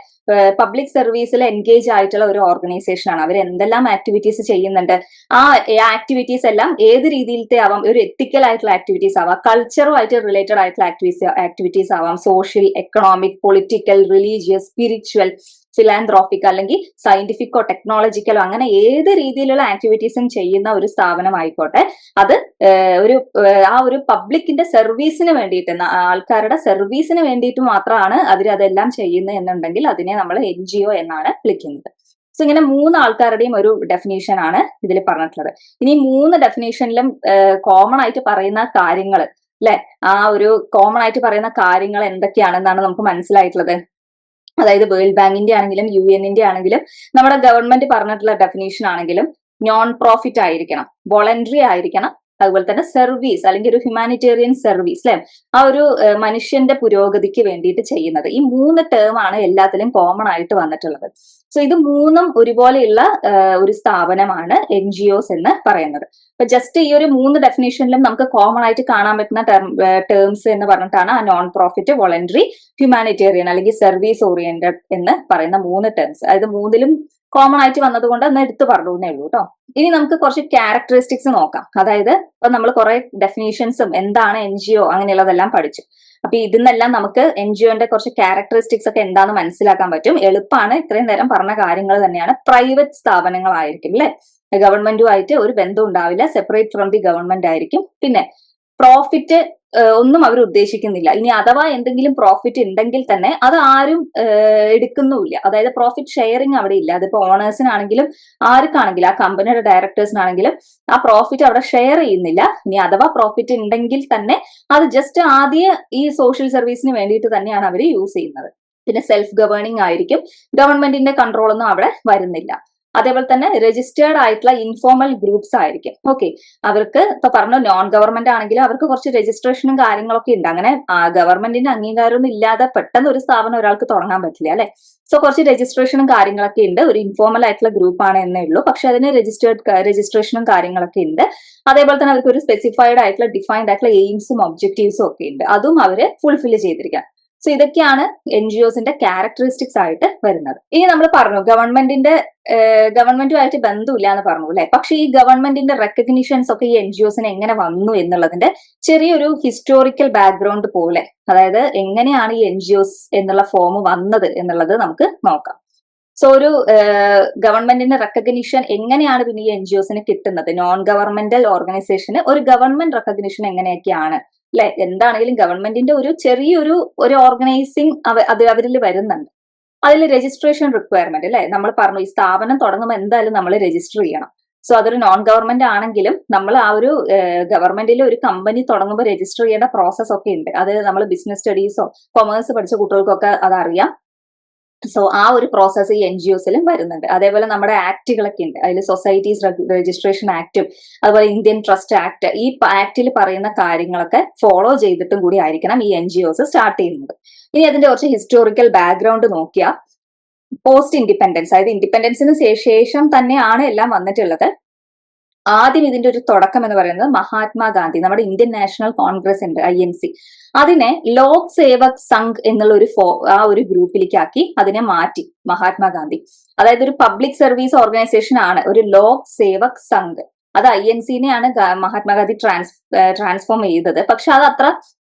പബ്ലിക് സർവീസിൽ എൻഗേജ് ആയിട്ടുള്ള ഒരു ഓർഗനൈസേഷൻ ആണ്. അവർ എന്തെല്ലാം ആക്ടിവിറ്റീസ് ചെയ്യുന്നുണ്ട്, ആ ആക്ടിവിറ്റീസ് എല്ലാം ഏത് രീതിയിലത്തെ ആവാം, ഒരു എത്തിക്കൽ ആയിട്ടുള്ള ആക്ടിവിറ്റീസ് ആവാം, കൾച്ചറുമായിട്ട് റിലേറ്റഡ് ആയിട്ടുള്ള ആക്ടിവിറ്റീസ് ആവാം, social, economic, political, religious, spiritual, philanthropic അല്ലെങ്കിൽ സയന്റിഫിക്കോ ടെക്നോളജിക്കലോ അങ്ങനെ ഏത് രീതിയിലുള്ള ആക്ടിവിറ്റീസും ചെയ്യുന്ന ഒരു സ്ഥാപനമായിക്കോട്ടെ, അത് ആ ഒരു പബ്ലിക്കിന്റെ സർവീസിന് വേണ്ടിയിട്ട്, ആൾക്കാരുടെ സർവീസിന് വേണ്ടിയിട്ട് മാത്രമാണ് അതെല്ലാം ചെയ്യുന്നത് എന്നുണ്ടെങ്കിൽ അതിനെ നമ്മൾ NGO എന്നാണ് വിളിക്കുന്നത്. സോ ഇങ്ങനെ 3 ആൾക്കാരുടെയും ഒരു ഡെഫിനേഷൻ ആണ് ഇതിൽ പറഞ്ഞിട്ടുള്ളത്. ഇനി 3 ഡെഫിനേഷനിലും കോമൺ ആയിട്ട് പറയുന്ന കാര്യങ്ങൾ അല്ലെ, ആ ഒരു കോമൺ ആയിട്ട് പറയുന്ന കാര്യങ്ങൾ എന്തൊക്കെയാണെന്നാണ് നമുക്ക് മനസ്സിലായിട്ടുള്ളത്. അതായത് വേൾഡ് ബാങ്കിന്റെ ആണെങ്കിലും UN ആണെങ്കിലും നമ്മുടെ ഗവൺമെന്റ് പറഞ്ഞിട്ടുള്ള ഡെഫിനേഷൻ ആണെങ്കിലും നോൺ പ്രോഫിറ്റ് ആയിരിക്കണം, വോളണ്ടറി ആയിരിക്കണം, അതുപോലെ തന്നെ സർവീസ് അല്ലെങ്കിൽ ഒരു ഹ്യൂമാനിറ്റേറിയൻ സർവീസ് അല്ലെ, ആ ഒരു മനുഷ്യന്റെ പുരോഗതിക്ക് വേണ്ടിയിട്ട് ചെയ്യുന്നത്. ഈ 3 ടേം ആണ് എല്ലാത്തിലും കോമൺ ആയിട്ട് വന്നിട്ടുള്ളത്. സോ ഇത് 3ഉം ഒരുപോലെയുള്ള ഒരു സ്ഥാപനമാണ് NGOs എന്ന് പറയുന്നത്. അപ്പൊ ജസ്റ്റ് ഈ ഒരു 3 ഡെഫിനേഷനിലും നമുക്ക് കോമൺ ആയിട്ട് കാണാൻ പറ്റുന്ന ടേംസ് എന്ന് പറഞ്ഞിട്ടാണ് ആ നോൺ പ്രോഫിറ്റ്, വോളണ്ടറി, ഹ്യൂമാനിറ്റേറിയൻ അല്ലെങ്കിൽ സർവീസ് ഓറിയന്റഡ് എന്ന് പറയുന്ന 3 ടേംസ്. അതായത് 3ലും കോമൺ ആയിട്ട് വന്നതുകൊണ്ട് ഒന്ന് എടുത്തു പറഞ്ഞേ ഉള്ളൂ കേട്ടോ. ഇനി നമുക്ക് കുറച്ച് ക്യാരക്ടറിസ്റ്റിക്സ് നോക്കാം. അതായത് ഇപ്പൊ നമ്മൾ കുറെ ഡെഫിനേഷൻസും എന്താണ് NGO അങ്ങനെയുള്ളതെല്ലാം പഠിച്ചു. അപ്പൊ ഇതിന്നെല്ലാം നമുക്ക് NGOന്റെ കുറച്ച് ക്യാരക്ടറിസ്റ്റിക്സ് ഒക്കെ എന്താണെന്ന് മനസ്സിലാക്കാൻ പറ്റും. എളുപ്പമാണ്, ഇത്രയും നേരം പറഞ്ഞ കാര്യങ്ങൾ തന്നെയാണ്. പ്രൈവറ്റ് സ്ഥാപനങ്ങളായിരിക്കും അല്ലെ, ഗവൺമെന്റുമായിട്ട് ഒരു ബന്ധം ഉണ്ടാവില്ല, സെപ്പറേറ്റ് ഫ്രം ദി ഗവൺമെന്റ് ആയിരിക്കും. പിന്നെ പ്രോഫിറ്റ് ഒന്നും അവർ ഉദ്ദേശിക്കുന്നില്ല. ഇനി അഥവാ എന്തെങ്കിലും പ്രോഫിറ്റ് ഉണ്ടെങ്കിൽ തന്നെ അത് ആരും എടുക്കുന്നുമില്ല. അതായത് പ്രോഫിറ്റ് ഷെയറിങ് അവിടെ ഇല്ല. അതിപ്പോ ഓണേഴ്സിനാണെങ്കിലും ആർക്കാണെങ്കിലും, ആ കമ്പനിയുടെ ഡയറക്ടേഴ്സിനാണെങ്കിലും ആ പ്രോഫിറ്റ് അവിടെ ഷെയർ ചെയ്യുന്നില്ല. ഇനി അഥവാ പ്രോഫിറ്റ് ഉണ്ടെങ്കിൽ തന്നെ അത് ജസ്റ്റ് ആദ്യം ഈ സോഷ്യൽ സർവീസിന് വേണ്ടിയിട്ട് തന്നെയാണ് അവർ യൂസ് ചെയ്യുന്നത്. പിന്നെ സെൽഫ് ഗവേണിംഗ് ആയിരിക്കും, ഗവൺമെന്റിന്റെ കൺട്രോൾ ഒന്നും അവിടെ വരുന്നില്ല. അതേപോലെ തന്നെ രജിസ്റ്റേർഡ് ആയിട്ടുള്ള ഇൻഫോർമൽ ഗ്രൂപ്പ്സ് ആയിരിക്കും. ഓക്കെ, അവർക്ക് ഇപ്പൊ പറഞ്ഞു നോൺ ഗവൺമെന്റ് ആണെങ്കിലും അവർക്ക് കുറച്ച് രജിസ്ട്രേഷനും കാര്യങ്ങളൊക്കെ ഉണ്ട്. അങ്ങനെ ഗവൺമെന്റിന്റെ അംഗീകാരമൊന്നും ഇല്ലാതെ പെട്ടെന്ന് ഒരു സ്ഥാപനം ഒരാൾക്ക് തുടങ്ങാൻ പറ്റില്ല അല്ലെ. സോ കുറച്ച് രജിസ്ട്രേഷനും കാര്യങ്ങളൊക്കെ ഉണ്ട്. ഒരു ഇൻഫോർമൽ ആയിട്ടുള്ള ഗ്രൂപ്പ് ആണ് എന്നേ ഉള്ളൂ, പക്ഷെ അതിന് രജിസ്ട്രേഷനും കാര്യങ്ങളൊക്കെ ഉണ്ട്. അതേപോലെ തന്നെ അവർക്ക് ഒരു സ്പെസിഫൈഡ് ആയിട്ടുള്ള ഡിഫൈൻഡ് ആയിട്ടുള്ള എയിംസും ഒബ്ജക്റ്റീവ്സും ഒക്കെ ഉണ്ട്. അതും അവര് ഫുൾഫിൽ ചെയ്തിരിക്കാം. സോ ഇതൊക്കെയാണ് NGOസിന്റെ ക്യാരക്ടറിസ്റ്റിക്സ് ആയിട്ട് വരുന്നത്. ഇനി നമ്മൾ പറഞ്ഞു ഗവൺമെന്റുമായിട്ട് ബന്ധമില്ല എന്ന് പറഞ്ഞു അല്ലെ. പക്ഷെ ഈ ഗവൺമെന്റിന്റെ റെക്കഗ്നിഷൻസ് ഒക്കെ ഈ NGOസിന് എങ്ങനെ വന്നു എന്നുള്ളതിന്റെ ചെറിയൊരു ഹിസ്റ്റോറിക്കൽ ബാക്ക്ഗ്രൗണ്ട് പോലെ, അതായത് എങ്ങനെയാണ് ഈ NGOs എന്നുള്ള ഫോം വന്നത് എന്നുള്ളത് നമുക്ക് നോക്കാം. സോ ഒരു ഗവൺമെന്റിന്റെ റെക്കഗ്നിഷൻ എങ്ങനെയാണ് പിന്നെ ഈ NGOസിന് കിട്ടുന്നത്? നോൺ ഗവൺമെന്റൽ ഓർഗനൈസേഷന് ഒരു ഗവൺമെന്റ് റെക്കഗ്നിഷൻ എങ്ങനെയൊക്കെയാണ് അല്ലെ? എന്താണെങ്കിലും ഗവൺമെന്റിന്റെ ഒരു ചെറിയൊരു ഓർഗനൈസിങ് അത് അവരിൽ വരുന്നുണ്ട്. അതിൽ രജിസ്ട്രേഷൻ റിക്വയർമെന്റ് അല്ലെ, നമ്മൾ പറഞ്ഞു ഈ സ്ഥാപനം തുടങ്ങുമ്പോൾ എന്തായാലും നമ്മൾ രജിസ്റ്റർ ചെയ്യണം. സോ അതൊരു നോൺ ഗവൺമെന്റ് ആണെങ്കിലും നമ്മൾ ആ ഒരു ഗവൺമെന്റിൽ ഒരു കമ്പനി തുടങ്ങുമ്പോൾ രജിസ്റ്റർ ചെയ്യേണ്ട പ്രോസസ് ഒക്കെ ഉണ്ട്. അത് നമ്മൾ ബിസിനസ് സ്റ്റഡീസോ കൊമേഴ്സ് പഠിച്ച കുട്ടികൾക്കൊക്കെ അതറിയാം. സോ ആ ഒരു പ്രോസസ്സ് ഈ NGOസിലും വരുന്നുണ്ട്. അതേപോലെ നമ്മുടെ ആക്ടുകളൊക്കെ ഉണ്ട്. അതിൽ സൊസൈറ്റീസ് രജിസ്ട്രേഷൻ ആക്ടും അതുപോലെ ഇന്ത്യൻ ട്രസ്റ്റ് ആക്ട്, ഈ ആക്ടിൽ പറയുന്ന കാര്യങ്ങളൊക്കെ ഫോളോ ചെയ്തിട്ടും കൂടി ആയിരിക്കണം ഈ NGOs സ്റ്റാർട്ട് ചെയ്യുന്നത്. ഇനി അതിന്റെ കുറച്ച് ഹിസ്റ്റോറിക്കൽ ബാക്ക്ഗ്രൗണ്ട് നോക്കിയാൽ പോസ്റ്റ് ഇൻഡിപെൻഡൻസ്, അതായത് ഇൻഡിപെൻഡൻസിന് ശേഷം തന്നെയാണ് എല്ലാം വന്നിട്ടുള്ളത്. ആദ്യം ഇതിന്റെ ഒരു തുടക്കം എന്ന് പറയുന്നത് മഹാത്മാഗാന്ധി, നമ്മുടെ ഇന്ത്യൻ നാഷണൽ കോൺഗ്രസ് ഉണ്ട് INC, അതിനെ ലോക് സേവക് സംഘ് എന്നുള്ള ഒരു ഗ്രൂപ്പിലേക്കാക്കി അതിനെ മാറ്റി മഹാത്മാഗാന്ധി. അതായത് ഒരു പബ്ലിക് സർവീസ് ഓർഗനൈസേഷൻ ആണ് ഒരു ലോക് സേവക് സംഘ്. അത് INCനെയാണ് മഹാത്മാഗാന്ധി ട്രാൻസ്ഫോം ചെയ്തത്. പക്ഷെ അത് അത്ര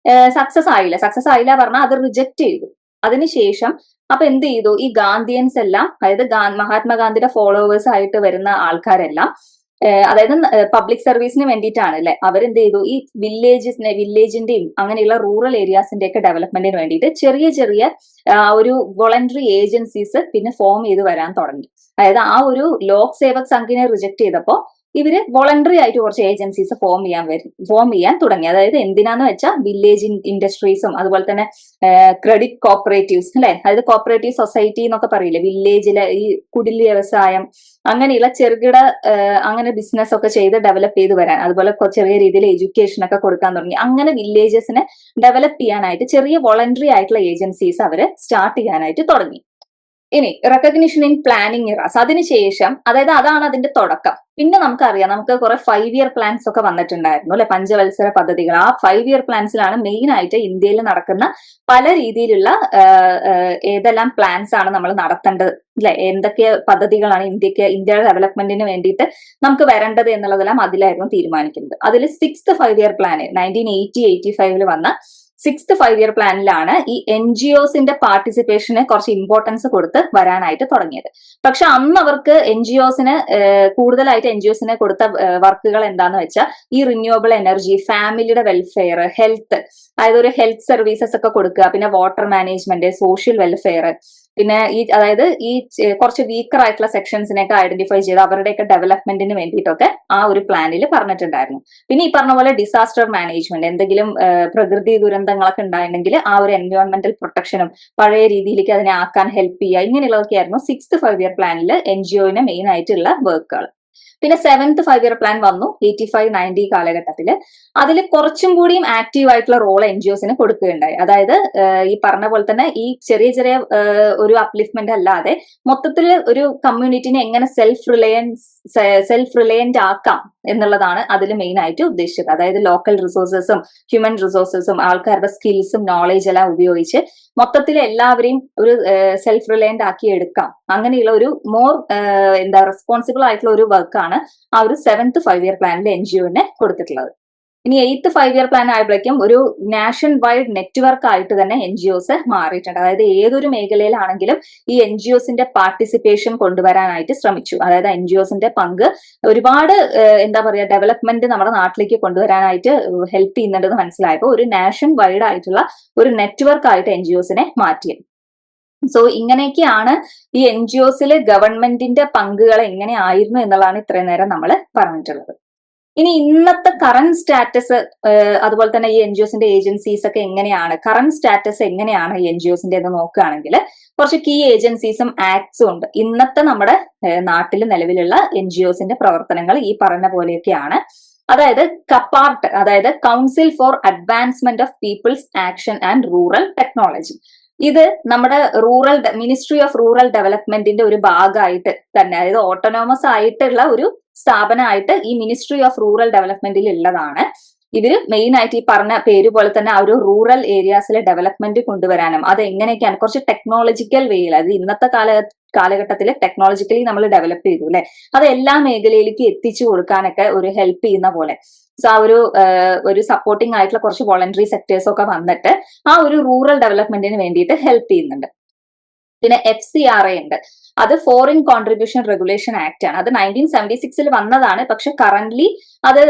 സക്സസ് ആയില്ല പറഞ്ഞാൽ അത് റിജക്ട് ചെയ്തു. അതിനുശേഷം അപ്പൊ എന്ത് ചെയ്തു, ഈ ഗാന്ധിയൻസ് എല്ലാം, അതായത് മഹാത്മാഗാന്ധിയുടെ ഫോളോവേഴ്സ് ആയിട്ട് വരുന്ന ആൾക്കാരെല്ലാം, അതായത് പബ്ലിക് സർവീസിന് വേണ്ടിയിട്ടാണ് അല്ലെ, അവരെന്ത് ചെയ്തു, ഈ വില്ലേജിന്റെയും അങ്ങനെയുള്ള റൂറൽ ഏരിയാസിന്റെ ഒക്കെ ഡെവലപ്മെന്റിന് വേണ്ടിയിട്ട് ചെറിയ ചെറിയ ഒരു വോളണ്ടറി ഏജൻസീസ് പിന്നെ ഫോം ചെയ്ത് വരാൻ തുടങ്ങി. അതായത് ആ ഒരു ലോക് സേവക് സംഘിനെ റിജക്ട് ചെയ്തപ്പോ ഇവര് വോളണ്ടറി ആയിട്ട് കുറച്ച് ഏജൻസീസ് ഫോം ചെയ്യാൻ തുടങ്ങി. അതായത് എന്തിനാന്ന് വെച്ചാൽ വില്ലേജ് ഇൻഡസ്ട്രീസും അതുപോലെ തന്നെ ക്രെഡിറ്റ് കോപ്പറേറ്റീവ്സ് അല്ലെ, അതായത് കോപ്പറേറ്റീവ് സൊസൈറ്റി എന്നൊക്കെ പറയില്ലേ, വില്ലേജിലെ ഈ കുടിൽ വ്യവസായം അങ്ങനെയുള്ള ചെറുകിട അങ്ങനെ ബിസിനസ് ഒക്കെ ചെയ്ത് ഡെവലപ്പ് ചെയ്ത് വരാൻ, അതുപോലെ ചെറിയ രീതിയിൽ എഡ്യൂക്കേഷൻ ഒക്കെ കൊടുക്കാൻ തുടങ്ങി. അങ്ങനെ വില്ലേജസിനെ ഡെവലപ്പ് ചെയ്യാനായിട്ട് ചെറിയ വോളണ്ടറി ആയിട്ടുള്ള ഏജൻസീസ് അവര് സ്റ്റാർട്ട് ചെയ്യാനായിട്ട് തുടങ്ങി. ഇനി റെക്കഗ്നിഷൻ ഇൻ പ്ലാനിങ് ഇറാസ്, അതിനുശേഷം, അതായത് അതാണ് അതിന്റെ തുടക്കം. പിന്നെ നമുക്കറിയാം, നമുക്ക് കുറെ 5 ഇയർ പ്ലാൻസ് ഒക്കെ വന്നിട്ടുണ്ടായിരുന്നു അല്ലെ, പഞ്ചവത്സര പദ്ധതികൾ. ആ 5 ഇയർ പ്ലാൻസിലാണ് മെയിൻ ആയിട്ട് ഇന്ത്യയിൽ നടക്കുന്ന പല രീതിയിലുള്ള ഏതെല്ലാം പ്ലാൻസ് ആണ് നമ്മൾ നടത്തേണ്ടത് അല്ലെ, എന്തൊക്കെ പദ്ധതികളാണ് ഇന്ത്യയുടെ ഡെവലപ്മെന്റിന് വേണ്ടിയിട്ട് നമുക്ക് വരേണ്ടത് എന്നുള്ളതെല്ലാം അതിലായിരുന്നു തീരുമാനിക്കുന്നത്. അതിൽ 6th 5 ഇയർ പ്ലാൻ 1980-85 വന്ന 6th 5 ഇയർ പ്ലാനിലാണ് ഈ NGOസിന്റെ പാർട്ടിസിപ്പേഷന് കുറച്ച് ഇമ്പോർട്ടൻസ് കൊടുത്ത് വരാനായിട്ട് തുടങ്ങിയത്. പക്ഷെ അന്ന് അവർക്ക് കൂടുതലായിട്ട് NGOസിന് കൊടുത്ത വർക്കുകൾ എന്താന്ന് വെച്ചാൽ ഈ റിന്യൂവബിൾ എനർജി, ഫാമിലിയുടെ വെൽഫെയർ, ഹെൽത്ത്, അതായത് ഒരു ഹെൽത്ത് സർവീസസ് ഒക്കെ കൊടുക്കുക, പിന്നെ വാട്ടർ മാനേജ്മെന്റ്, സോഷ്യൽ വെൽഫെയർ, പിന്നെ അതായത് ഈ കുറച്ച് വീക്കർ ആയിട്ടുള്ള സെക്ഷൻസിനെയൊക്കെ ഐഡന്റിഫൈ ചെയ്ത് അവരുടെയൊക്കെ ഡെവലപ്മെന്റിന് വേണ്ടിയിട്ടൊക്കെ ആ ഒരു പ്ലാനിൽ പറഞ്ഞിട്ടുണ്ടായിരുന്നു. പിന്നെ ഈ പറഞ്ഞ പോലെ ഡിസാസ്റ്റർ മാനേജ്മെന്റ്, എന്തെങ്കിലും പ്രകൃതി ദുരന്തങ്ങളൊക്കെ ഉണ്ടായിട്ടുണ്ടെങ്കിൽ ആ ഒരു എൻവയോൺമെന്റൽ പ്രൊട്ടക്ഷനും പഴയ രീതിയിലേക്ക് അതിനെ ആക്കാൻ ഹെൽപ്പ് ചെയ്യുക, ഇങ്ങനെയുള്ളതൊക്കെ ആയിരുന്നു 6th 5 ഇയർ പ്ലാനിൽ NGOന് മെയിൻ ആയിട്ടുള്ള വർക്കുകൾ. പിന്നെ 7th 5 ഇയർ പ്ലാൻ വന്നു 85-90 കാലഘട്ടത്തിൽ. അതിൽ കുറച്ചും കൂടിയും ആക്റ്റീവ് ആയിട്ടുള്ള റോൾ NGOസിന് കൊടുക്കുകയുണ്ടായി. അതായത് ഈ പറഞ്ഞ പോലെ തന്നെ ഈ ചെറിയ ചെറിയ ഒരു അപ്ലിഫ്റ്റ്മെന്റ് അല്ലാതെ മൊത്തത്തിൽ ഒരു കമ്മ്യൂണിറ്റിനെ എങ്ങനെ സെൽഫ് റിലയന്റ് ആക്കാം എന്നുള്ളതാണ് അതിൽ മെയിൻ ആയിട്ട് ഉദ്ദേശിച്ചത്. അതായത് ലോക്കൽ റിസോഴ്സസും ഹ്യൂമൻ റിസോഴ്സസും ആൾക്കാരുടെ സ്കിൽസും നോളേജ് എല്ലാം ഉപയോഗിച്ച് മൊത്തത്തിൽ എല്ലാവരെയും ഒരു സെൽഫ് റിലയന്റ് ആക്കി എടുക്കാം, അങ്ങനെയുള്ള ഒരു മോർ റെസ്പോൺസിബിൾ ആയിട്ടുള്ള ഒരു വർക്കാണ് ആ ഒരു 7th 5 ഇയർ പ്ലാനിൽ NGOനെ കൊടുത്തിട്ടുള്ളത്. ഇനി 8th 5 ഇയർ പ്ലാൻ ആയപ്പോഴേക്കും ഒരു നാഷൻ വൈഡ് നെറ്റ്വർക്ക് ആയിട്ട് തന്നെ NGOs മാറിയിട്ടുണ്ട്. അതായത് ഏതൊരു മേഖലയിലാണെങ്കിലും ഈ NGOസിന്റെ പാർട്ടിസിപ്പേഷൻ കൊണ്ടുവരാനായിട്ട് ശ്രമിച്ചു. അതായത് NGOസിന്റെ പങ്ക് ഒരുപാട് ഡെവലപ്മെന്റ് നമ്മുടെ നാട്ടിലേക്ക് കൊണ്ടുവരാനായിട്ട് ഹെൽപ്പ് ചെയ്യുന്നുണ്ടെന്ന് മനസ്സിലായപ്പോൾ ഒരു നാഷൻ വൈഡ് ആയിട്ടുള്ള ഒരു നെറ്റ്വർക്ക് ആയിട്ട് NGOസിനെ മാറ്റിയത്. സോ ഇങ്ങനെയൊക്കെയാണ് ഈ NGOസിൽ ഗവൺമെന്റിന്റെ പങ്കുകൾ എങ്ങനെയായിരുന്നു എന്നുള്ളതാണ് ഇത്രയും നേരം നമ്മൾ പറഞ്ഞിട്ടുള്ളത്. ഇനി ഇന്നത്തെ കറന്റ് സ്റ്റാറ്റസ്, അതുപോലെ തന്നെ ഈ NGOസിന്റെ ഏജൻസീസ് ഒക്കെ എങ്ങനെയാണ്, കറന്റ് സ്റ്റാറ്റസ് എങ്ങനെയാണ് ഈ NGOസിന്റെ എന്ന് നോക്കുകയാണെങ്കിൽ കുറച്ച് കീ ഏജൻസീസും ആക്ട്സും ഉണ്ട്. ഇന്നത്തെ നമ്മുടെ നാട്ടിൽ നിലവിലുള്ള NGOസിന്റെ പ്രവർത്തനങ്ങൾ ഈ പറഞ്ഞ പോലെയൊക്കെയാണ്. അതായത് കപ്പാർട്ട്, അതായത് council for advancement of people's action and rural technology. ഇത് നമ്മുടെ മിനിസ്ട്രി ഓഫ് റൂറൽ ഡെവലപ്മെന്റിന്റെ ഒരു ഭാഗമായിട്ട് തന്നെ, അതായത് ഓട്ടോണോമസ് ആയിട്ടുള്ള ഒരു സ്ഥാപനമായിട്ട് ഈ മിനിസ്ട്രി ഓഫ് റൂറൽ ഡെവലപ്മെന്റിൽ ഉള്ളതാണ്. ഇവര് മെയിൻ ആയിട്ട് ഈ പറഞ്ഞ പേര് പോലെ തന്നെ ആ ഒരു റൂറൽ ഏരിയാസിലെ ഡെവലപ്മെന്റ് കൊണ്ടുവരാനും അത് എങ്ങനെയൊക്കെയാണ് കുറച്ച് ടെക്നോളജിക്കൽ വേയിൽ, അത് ഇന്നത്തെ കാലഘട്ടത്തിൽ ടെക്നോളജിക്കലി നമ്മൾ ഡെവലപ്പ് ചെയ്തു അല്ലെ, അത് എല്ലാ മേഖലയിലേക്ക് എത്തിച്ചു കൊടുക്കാനൊക്കെ ഒരു ഹെൽപ്പ് ചെയ്യുന്ന പോലെ. സോ ആ ഒരു സപ്പോർട്ടിംഗ് ആയിട്ടുള്ള കുറച്ച് വോളണ്ടറി സെക്ടേഴ്സ് ഒക്കെ വന്നിട്ട് ആ ഒരു റൂറൽ ഡെവലപ്മെന്റിന് വേണ്ടിയിട്ട് ഹെൽപ്പ് ചെയ്യുന്നുണ്ട്. പിന്നെ FCRA ഉണ്ട്, അത് ഫോറിൻ കോൺട്രിബ്യൂഷൻ റെഗുലേഷൻ ആക്ട് ആണ്. അത് 1976 വന്നതാണ്, പക്ഷെ കറന്റ്ലി അത്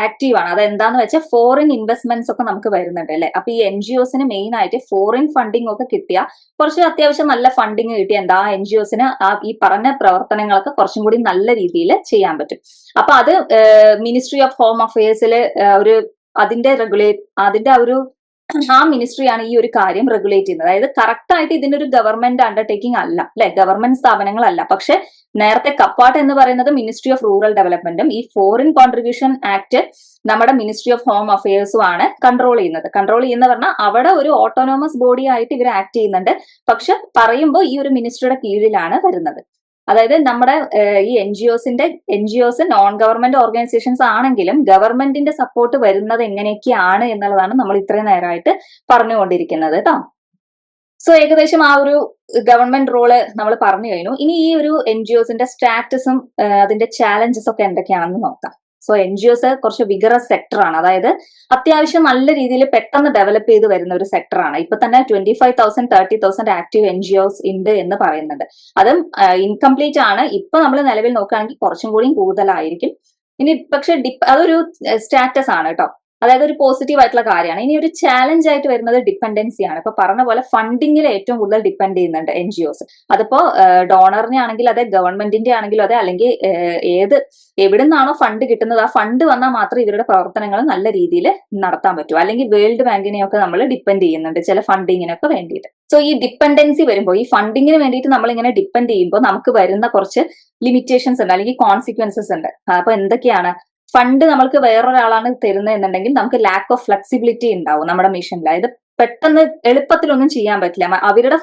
ആക്റ്റീവ് ആണ്. അത് എന്താന്ന് വെച്ചാൽ ഫോറിൻ ഇൻവെസ്റ്റ്മെന്റ്സ് ഒക്കെ നമുക്ക് വരുന്നുണ്ട് അല്ലെ. അപ്പൊ ഈ NGOസിന് മെയിൻ ആയിട്ട് ഫോറിൻ ഫണ്ടിങ് ഒക്കെ കിട്ടിയ, കുറച്ച് അത്യാവശ്യം നല്ല ഫണ്ടിങ് കിട്ടിയ NGOസിന് ഈ പറഞ്ഞ പ്രവർത്തനങ്ങളൊക്കെ കുറച്ചും കൂടി നല്ല രീതിയിൽ ചെയ്യാൻ പറ്റും. അപ്പൊ അത് മിനിസ്ട്രി ഓഫ് ഹോം അഫയേഴ്സിൽ അതിന്റെ ആ മിനിസ്ട്രിയാണ് ഈ ഒരു കാര്യം റെഗുലേറ്റ് ചെയ്യുന്നത്. അതായത് കറക്റ്റ് ആയിട്ട് ഇതിനൊരു ഗവൺമെന്റ് അണ്ടർടേക്കിംഗ് അല്ല, അല്ലെ, ഗവൺമെന്റ് സ്ഥാപനങ്ങളല്ല. പക്ഷെ നേരത്തെ കപ്പാട്ട് എന്ന് പറയുന്നത് മിനിസ്ട്രി ഓഫ് റൂറൽ ഡെവലപ്മെന്റും ഈ ഫോറിൻ കോൺട്രിബ്യൂഷൻ ആക്ട് നമ്മുടെ മിനിസ്ട്രി ഓഫ് ഹോം അഫയേഴ്സും ആണ് കൺട്രോൾ ചെയ്യുന്നത്. കൺട്രോൾ ചെയ്യുന്ന പറഞ്ഞാൽ അവിടെ ഒരു ഓട്ടോണോമസ് ബോഡി ആയിട്ട് ഇവർ ആക്ട് ചെയ്യുന്നുണ്ട്. പക്ഷെ പറയുമ്പോൾ ഈ ഒരു മിനിസ്ട്രിയുടെ കീഴിലാണ് വരുന്നത്. അതായത് നമ്മുടെ ഈ N G Os non government organisations ആണെങ്കിലും ഗവൺമെന്റിന്റെ സപ്പോർട്ട് വരുന്നത് എങ്ങനെയൊക്കെയാണ് എന്നുള്ളതാണ് നമ്മൾ ഇത്രയും നേരമായിട്ട് പറഞ്ഞുകൊണ്ടിരിക്കുന്നത് കേട്ടോ. സോ ഏകദേശം ആ ഒരു ഗവൺമെന്റ് റോള് നമ്മൾ പറഞ്ഞു കഴിഞ്ഞു. ഇനി ഈ ഒരു എൻ.ജി.ഒസിന്റെ സ്റ്റാറ്റസും അതിന്റെ ചാലഞ്ചസ് ഒക്കെ എന്തൊക്കെയാണെന്ന് നോക്കാം. സോ എൻ.ജി.ഒസ് കുറച്ച് വിഗറസ് സെക്ടർ ആണ്. അതായത് അത്യാവശ്യം നല്ല രീതിയിൽ പെട്ടെന്ന് ഡെവലപ്പ് ചെയ്ത് വരുന്ന ഒരു സെക്ടർ ആണ്. ഇപ്പൊ തന്നെ 25,000 30,000 ആക്റ്റീവ് എൻ.ജി.ഒസ് ഉണ്ട് എന്ന് പറയുന്നുണ്ട്. അതും ഇൻകംപ്ലീറ്റ് ആണ്. ഇപ്പൊ നമ്മൾ നിലവിൽ നോക്കുകയാണെങ്കിൽ കുറച്ചും കൂടിയും കൂടുതലായിരിക്കും. ഇനി പക്ഷെ അതൊരു സ്റ്റാറ്റസ് ആണ് കേട്ടോ. അതായത് ഒരു പോസിറ്റീവ് ആയിട്ടുള്ള കാര്യമാണ്. ഇനി ഒരു ചാലഞ്ച് ആയിട്ട് വരുന്നത് ഡിപ്പെൻഡൻസി ആണ്. ഇപ്പൊ പറഞ്ഞ പോലെ ഫണ്ടിങ്ങിൽ ഏറ്റവും കൂടുതൽ ഡിപ്പെൻഡ് ചെയ്യുന്നുണ്ട് എൻ.ജി.ഒസ്. അതിപ്പോ ഡോണറിനെ ആണെങ്കിലും അതെ, ഗവൺമെന്റിന്റെ ആണെങ്കിലും അതെ, അല്ലെങ്കിൽ എവിടെ നിന്നാണോ ഫണ്ട് കിട്ടുന്നത് ആ ഫണ്ട് വന്നാൽ മാത്രമേ ഇവരുടെ പ്രവർത്തനങ്ങൾ നല്ല രീതിയിൽ നടത്താൻ പറ്റൂ. അല്ലെങ്കിൽ വേൾഡ് ബാങ്കിനെയൊക്കെ നമ്മൾ ഡിപ്പെൻഡ് ചെയ്യുന്നുണ്ട് ചില ഫണ്ടിങ്ങിനൊക്കെ വേണ്ടിയിട്ട്. സോ ഈ ഡിപ്പെൻഡൻസി വരുമ്പോൾ, ഈ ഫണ്ടിങ്ങിന് വേണ്ടിയിട്ട് നമ്മൾ ഇങ്ങനെ ഡിപ്പെൻഡ് ചെയ്യുമ്പോൾ നമുക്ക് വരുന്ന കുറച്ച് ലിമിറ്റേഷൻസ് ഉണ്ട്, അല്ലെങ്കിൽ കോൺസിക്വൻസസ് ഉണ്ട്. അപ്പൊ എന്തൊക്കെയാണ്? ഫണ്ട് നമ്മൾക്ക് വേറൊരാളാണ് തരുന്നതെന്നുണ്ടെങ്കിൽ നമുക്ക് ലാക്ക് ഓഫ് ഫ്ലെക്സിബിലിറ്റി ഉണ്ടാവും നമ്മുടെ മിഷനിൽ. അതായത് പെട്ടെന്ന് എളുപ്പത്തിലൊന്നും ചെയ്യാൻ പറ്റില്ല. അവരുടെ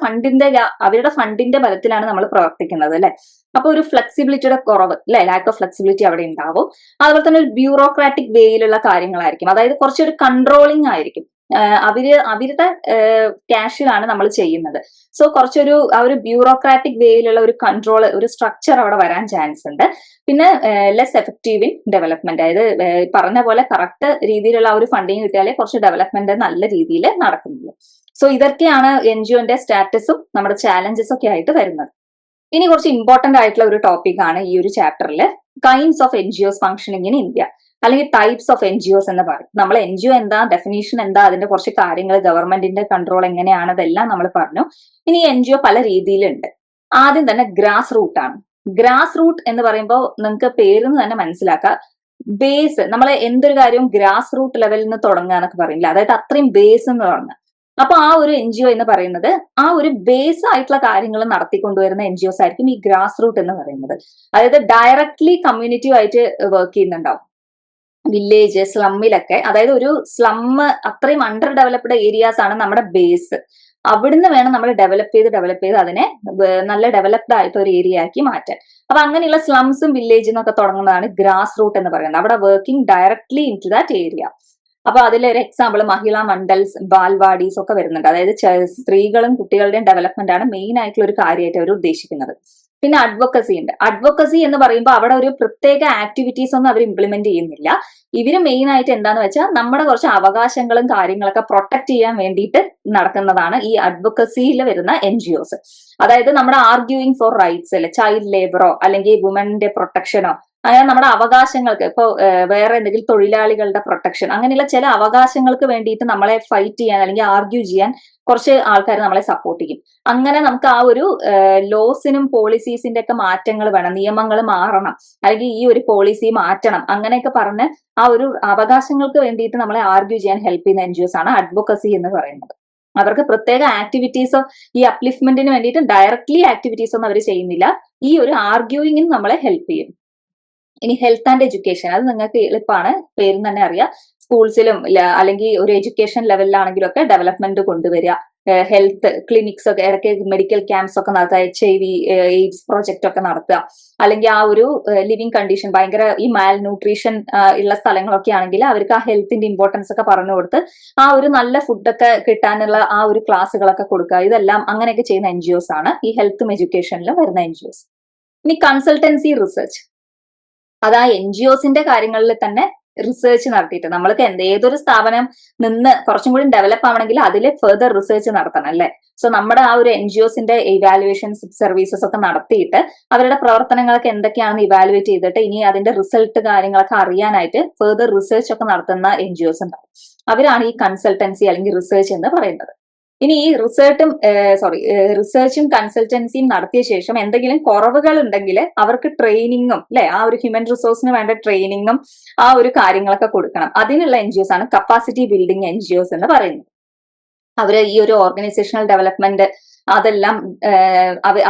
ഫണ്ടിന്റെ ബലത്തിലാണ് നമ്മൾ പ്രവർത്തിക്കുന്നത്, അല്ലെ. അപ്പൊ ഒരു ഫ്ലെക്സിബിലിറ്റിയുടെ കുറവ്, അല്ലെ, ലാക്ക് ഓഫ് ഫ്ലെക്സിബിലിറ്റി അവിടെ ഉണ്ടാവും. അതുപോലെ തന്നെ ഒരു ബ്യൂറോക്രാറ്റിക് വേയിലുള്ള കാര്യങ്ങളായിരിക്കും. അതായത് കുറച്ചൊരു കൺട്രോളിങ് ആയിരിക്കും. അവരുടെ ക്യാഷിലാണ് നമ്മൾ ചെയ്യുന്നത്. സോ കുറച്ചൊരു ആ ഒരു ബ്യൂറോക്രാറ്റിക് വേയിലുള്ള ഒരു കൺട്രോൾ, ഒരു സ്ട്രക്ചർ അവിടെ വരാൻ ചാൻസ് ഉണ്ട്. പിന്നെ ലെസ് എഫക്റ്റീവ് ഇൻ ഡെവലപ്മെന്റ്. അതായത് പറഞ്ഞ പോലെ കറക്റ്റ് രീതിയിലുള്ള ആ ഒരു ഫണ്ടിങ് കിട്ടിയാലേ കുറച്ച് ഡെവലപ്മെന്റ് നല്ല രീതിയിൽ നടക്കുന്നുള്ളൂ. സോ ഇതൊക്കെയാണ് എൻ.ജി.ഒന്റെ സ്റ്റാറ്റസും നമ്മുടെ ചാലഞ്ചസ് ഒക്കെ ആയിട്ട് വരുന്നത്. ഇനി കുറച്ച് ഇമ്പോർട്ടന്റ് ആയിട്ടുള്ള ഒരു ടോപ്പിക് ആണ് ഈ ഒരു ചാപ്റ്ററിൽ, kinds of NGOs functioning in India, അല്ലെങ്കിൽ ടൈപ്സ് ഓഫ് എൻ.ജി.ഒസ് എന്ന് പറയും. നമ്മൾ എൻ.ജി.ഒ എന്താ, ഡെഫിനേഷൻ എന്താ, അതിന്റെ കുറച്ച് കാര്യങ്ങൾ, ഗവൺമെന്റിന്റെ കൺട്രോൾ എങ്ങനെയാണ്, അതെല്ലാം നമ്മൾ പറഞ്ഞു. ഇനി എൻ.ജി.ഒ പല രീതിയിലുണ്ട്. ആദ്യം തന്നെ ഗ്രാസ് റൂട്ട് ആണ്. ഗ്രാസ് റൂട്ട് എന്ന് പറയുമ്പോൾ നിങ്ങൾക്ക് പേരിന്ന് തന്നെ മനസ്സിലാക്കാം, ബേസ്, നമ്മൾ എന്തൊരു കാര്യവും ഗ്രാസ് റൂട്ട് ലെവലിൽ നിന്ന് തുടങ്ങുക എന്നൊക്കെ പറയില്ല. അതായത് അത്രയും ബേസ് എന്ന് തുടങ്ങുക. അപ്പൊ ആ ഒരു എൻ.ജി.ഒ എന്ന് പറയുന്നത് ആ ഒരു ബേസ് ആയിട്ടുള്ള കാര്യങ്ങൾ നടത്തിക്കൊണ്ടുവരുന്ന എൻ.ജി.ഒസ് ആയിരിക്കും ഈ ഗ്രാസ് റൂട്ട് എന്ന് പറയുന്നത്. അതായത് ഡയറക്ട്ലി കമ്മ്യൂണിറ്റിയുമായിട്ട് വർക്ക് ചെയ്യുന്നുണ്ടാവും. വില്ലേജ്, സ്ലമ്മിലൊക്കെ, അതായത് ഒരു സ്ലം അത്രയും അണ്ടർ ഡെവലപ്ഡ് ഏരിയാസ് ആണ് നമ്മുടെ ബേസ്. അവിടുന്ന് വേണം നമ്മൾ ഡെവലപ്പ് ചെയ്ത് അതിനെ നല്ല ഡെവലപ്ഡ് ആയിട്ട് ഒരു ഏരിയ ആക്കി മാറ്റാൻ. അപ്പൊ അങ്ങനെയുള്ള സ്ലംസും വില്ലേജും ഒക്കെ തുടങ്ങുന്നതാണ് ഗ്രാസ് റൂട്ട് എന്ന് പറയുന്നത്. അവിടെ working directly in to that area. അപ്പൊ അതിലൊരു എക്സാമ്പിൾ മഹിളാ മണ്ഡൽസ്, ബാൽവാഡീസ് ഒക്കെ വരുന്നുണ്ട്. അതായത് സ്ത്രീകളും കുട്ടികളുടെയും ഡെവലപ്മെന്റ് ആണ് മെയിൻ ആയിട്ടുള്ള ഒരു കാര്യമായിട്ട് അവർ ഉദ്ദേശിക്കുന്നത്. പിന്നെ അഡ്വക്കസി ഉണ്ട്. അഡ്വക്കസി എന്ന് പറയുമ്പോൾ അവിടെ ഒരു പ്രത്യേക ആക്ടിവിറ്റീസ് ഒന്നും അവർ ഇംപ്ലിമെന്റ് ചെയ്യുന്നില്ല. ഇവര് മെയിൻ ആയിട്ട് എന്താന്ന് വെച്ചാൽ നമ്മുടെ കുറച്ച് അവകാശങ്ങളും കാര്യങ്ങളൊക്കെ പ്രൊട്ടക്ട് ചെയ്യാൻ വേണ്ടിയിട്ട് നടക്കുന്നതാണ് ഈ അഡ്വക്കസിയിൽ വരുന്ന എൻ.ജി.ഒസ്. അതായത് നമ്മുടെ ആർഗ്യൂയിങ് ഫോർ റൈറ്റ്സ്, അല്ലെ, ചൈൽഡ് ലേബറോ അല്ലെങ്കിൽ വുമന്റെ പ്രൊട്ടക്ഷനോ, അങ്ങനെ നമ്മുടെ അവകാശങ്ങൾക്ക്, ഇപ്പൊ വേറെ എന്തെങ്കിലും തൊഴിലാളികളുടെ പ്രൊട്ടക്ഷൻ, അങ്ങനെയുള്ള ചില അവകാശങ്ങൾക്ക് വേണ്ടിയിട്ട് നമ്മളെ ഫൈറ്റ് ചെയ്യാൻ അല്ലെങ്കിൽ ആർഗ്യൂ ചെയ്യാൻ കുറച്ച് ആൾക്കാർ നമ്മളെ സപ്പോർട്ട് ചെയ്യും. അങ്ങനെ നമുക്ക് ആ ഒരു ലോസിനും പോളിസീസിന്റെ ഒക്കെ മാറ്റങ്ങൾ വേണം, നിയമങ്ങൾ മാറണം, അല്ലെങ്കിൽ ഈ ഒരു പോളിസി മാറ്റണം, അങ്ങനെയൊക്കെ പറഞ്ഞ് ആ ഒരു അവകാശങ്ങൾക്ക് വേണ്ടിയിട്ട് നമ്മളെ ആർഗ്യൂ ചെയ്യാൻ ഹെൽപ്പ് ചെയ്യുന്ന എൻ.ജി.ഒസ് ആണ് അഡ്വക്കസി എന്ന് പറയുന്നത്. അവർക്ക് പ്രത്യേക ആക്ടിവിറ്റീസോ ഈ അപ്ലിഫ്റ്റ്മെന്റിന് വേണ്ടിയിട്ട് ഡയറക്ട്ലി ആക്ടിവിറ്റീസ് ഒന്നും അവർ ചെയ്യുന്നില്ല. ഈ ഒരു ആർഗ്യൂയിങ്ങിന് നമ്മളെ ഹെൽപ്പ് ചെയ്യും. ഇനി ഹെൽത്ത് ആൻഡ് എഡ്യൂക്കേഷൻ, അത് നിങ്ങൾക്ക് എളുപ്പമാണ്, പേരും തന്നെ അറിയാം. സ്കൂൾസിലും അല്ലെങ്കിൽ ഒരു എഡ്യൂക്കേഷൻ ലെവലിലാണെങ്കിലും ഒക്കെ ഡെവലപ്മെന്റ് കൊണ്ടുവരിക. ഹെൽത്ത് ക്ലിനിക്സ് ഒക്കെ, ഇടയ്ക്ക് മെഡിക്കൽ ക്യാമ്പ്സ് ഒക്കെ നടത്തുക, HIV എയ്ഡ്സ് പ്രോജക്റ്റ് ഒക്കെ നടത്തുക. അല്ലെങ്കിൽ ആ ഒരു ലിവിങ് കണ്ടീഷൻ, ഭയങ്കര ഈ മാൽ ന്യൂട്രീഷൻ ഉള്ള സ്ഥലങ്ങളൊക്കെ ആണെങ്കിൽ അവർക്ക് ആ ഹെൽത്തിന്റെ ഇമ്പോർട്ടൻസ് ഒക്കെ പറഞ്ഞു കൊടുത്ത് ആ ഒരു നല്ല ഫുഡൊക്കെ കിട്ടാനുള്ള ആ ഒരു ക്ലാസ്സുകളൊക്കെ കൊടുക്കുക. ഇതെല്ലാം അങ്ങനെയൊക്കെ ചെയ്യുന്ന എൻ.ജി.ഒസ് ആണ് ഈ ഹെൽത്തും എഡ്യൂക്കേഷനിലും വരുന്ന എൻ.ജി.ഒസ്. ഇനി കൺസൾട്ടൻസി റിസർച്ച്, അത് ആ എൻ.ജി.ഒസിന്റെ കാര്യങ്ങളിൽ തന്നെ റിസർച്ച് നടത്തിയിട്ട്, നമ്മൾക്ക് ഏതൊരു സ്ഥാപനം നിന്ന് കുറച്ചും കൂടി ഡെവലപ്പ് ആവണമെങ്കിൽ അതിൽ ഫെർദർ റിസർച്ച് നടത്തണം, അല്ലെ. സോ നമ്മുടെ ആ ഒരു എൻ.ജി.ഒസിന്റെ ഇവാലുവേഷൻസ് സർവീസസ് ഒക്കെ നടത്തിയിട്ട് അവരുടെ പ്രവർത്തനങ്ങളൊക്കെ എന്തൊക്കെയാണെന്ന് ഇവാലുവേറ്റ് ചെയ്തിട്ട് ഇനി അതിന്റെ റിസൾട്ട് കാര്യങ്ങളൊക്കെ അറിയാനായിട്ട് ഫെർദർ റിസർച്ച് ഒക്കെ നടത്തുന്ന എൻ.ജി.ഒസ് ഉണ്ടാവും. അവരാണ് ഈ കൺസൾട്ടൻസി അല്ലെങ്കിൽ റിസർച്ച് എന്ന് പറയുന്നത്. ഇനി ഈ റിസർച്ചും കൺസൾട്ടൻസിയും നടത്തിയ ശേഷം എന്തെങ്കിലും കുറവുകൾ ഉണ്ടെങ്കിൽ അവർക്ക് ട്രെയിനിങ്ങും, അല്ലെ, ആ ഒരു ഹ്യൂമൻ റിസോഴ്സിന് വേണ്ട ട്രെയിനിങ്ങും ആ ഒരു കാര്യങ്ങളൊക്കെ കൊടുക്കണം. അതിനുള്ള എൻ.ജി.ഒസ് ആണ് കപ്പാസിറ്റി ബിൽഡിംഗ് എൻ.ജി.ഒസ് എന്ന് പറയുന്നത്. അവര് ഈ ഒരു ഓർഗനൈസേഷണൽ ഡെവലപ്മെന്റ് അതെല്ലാം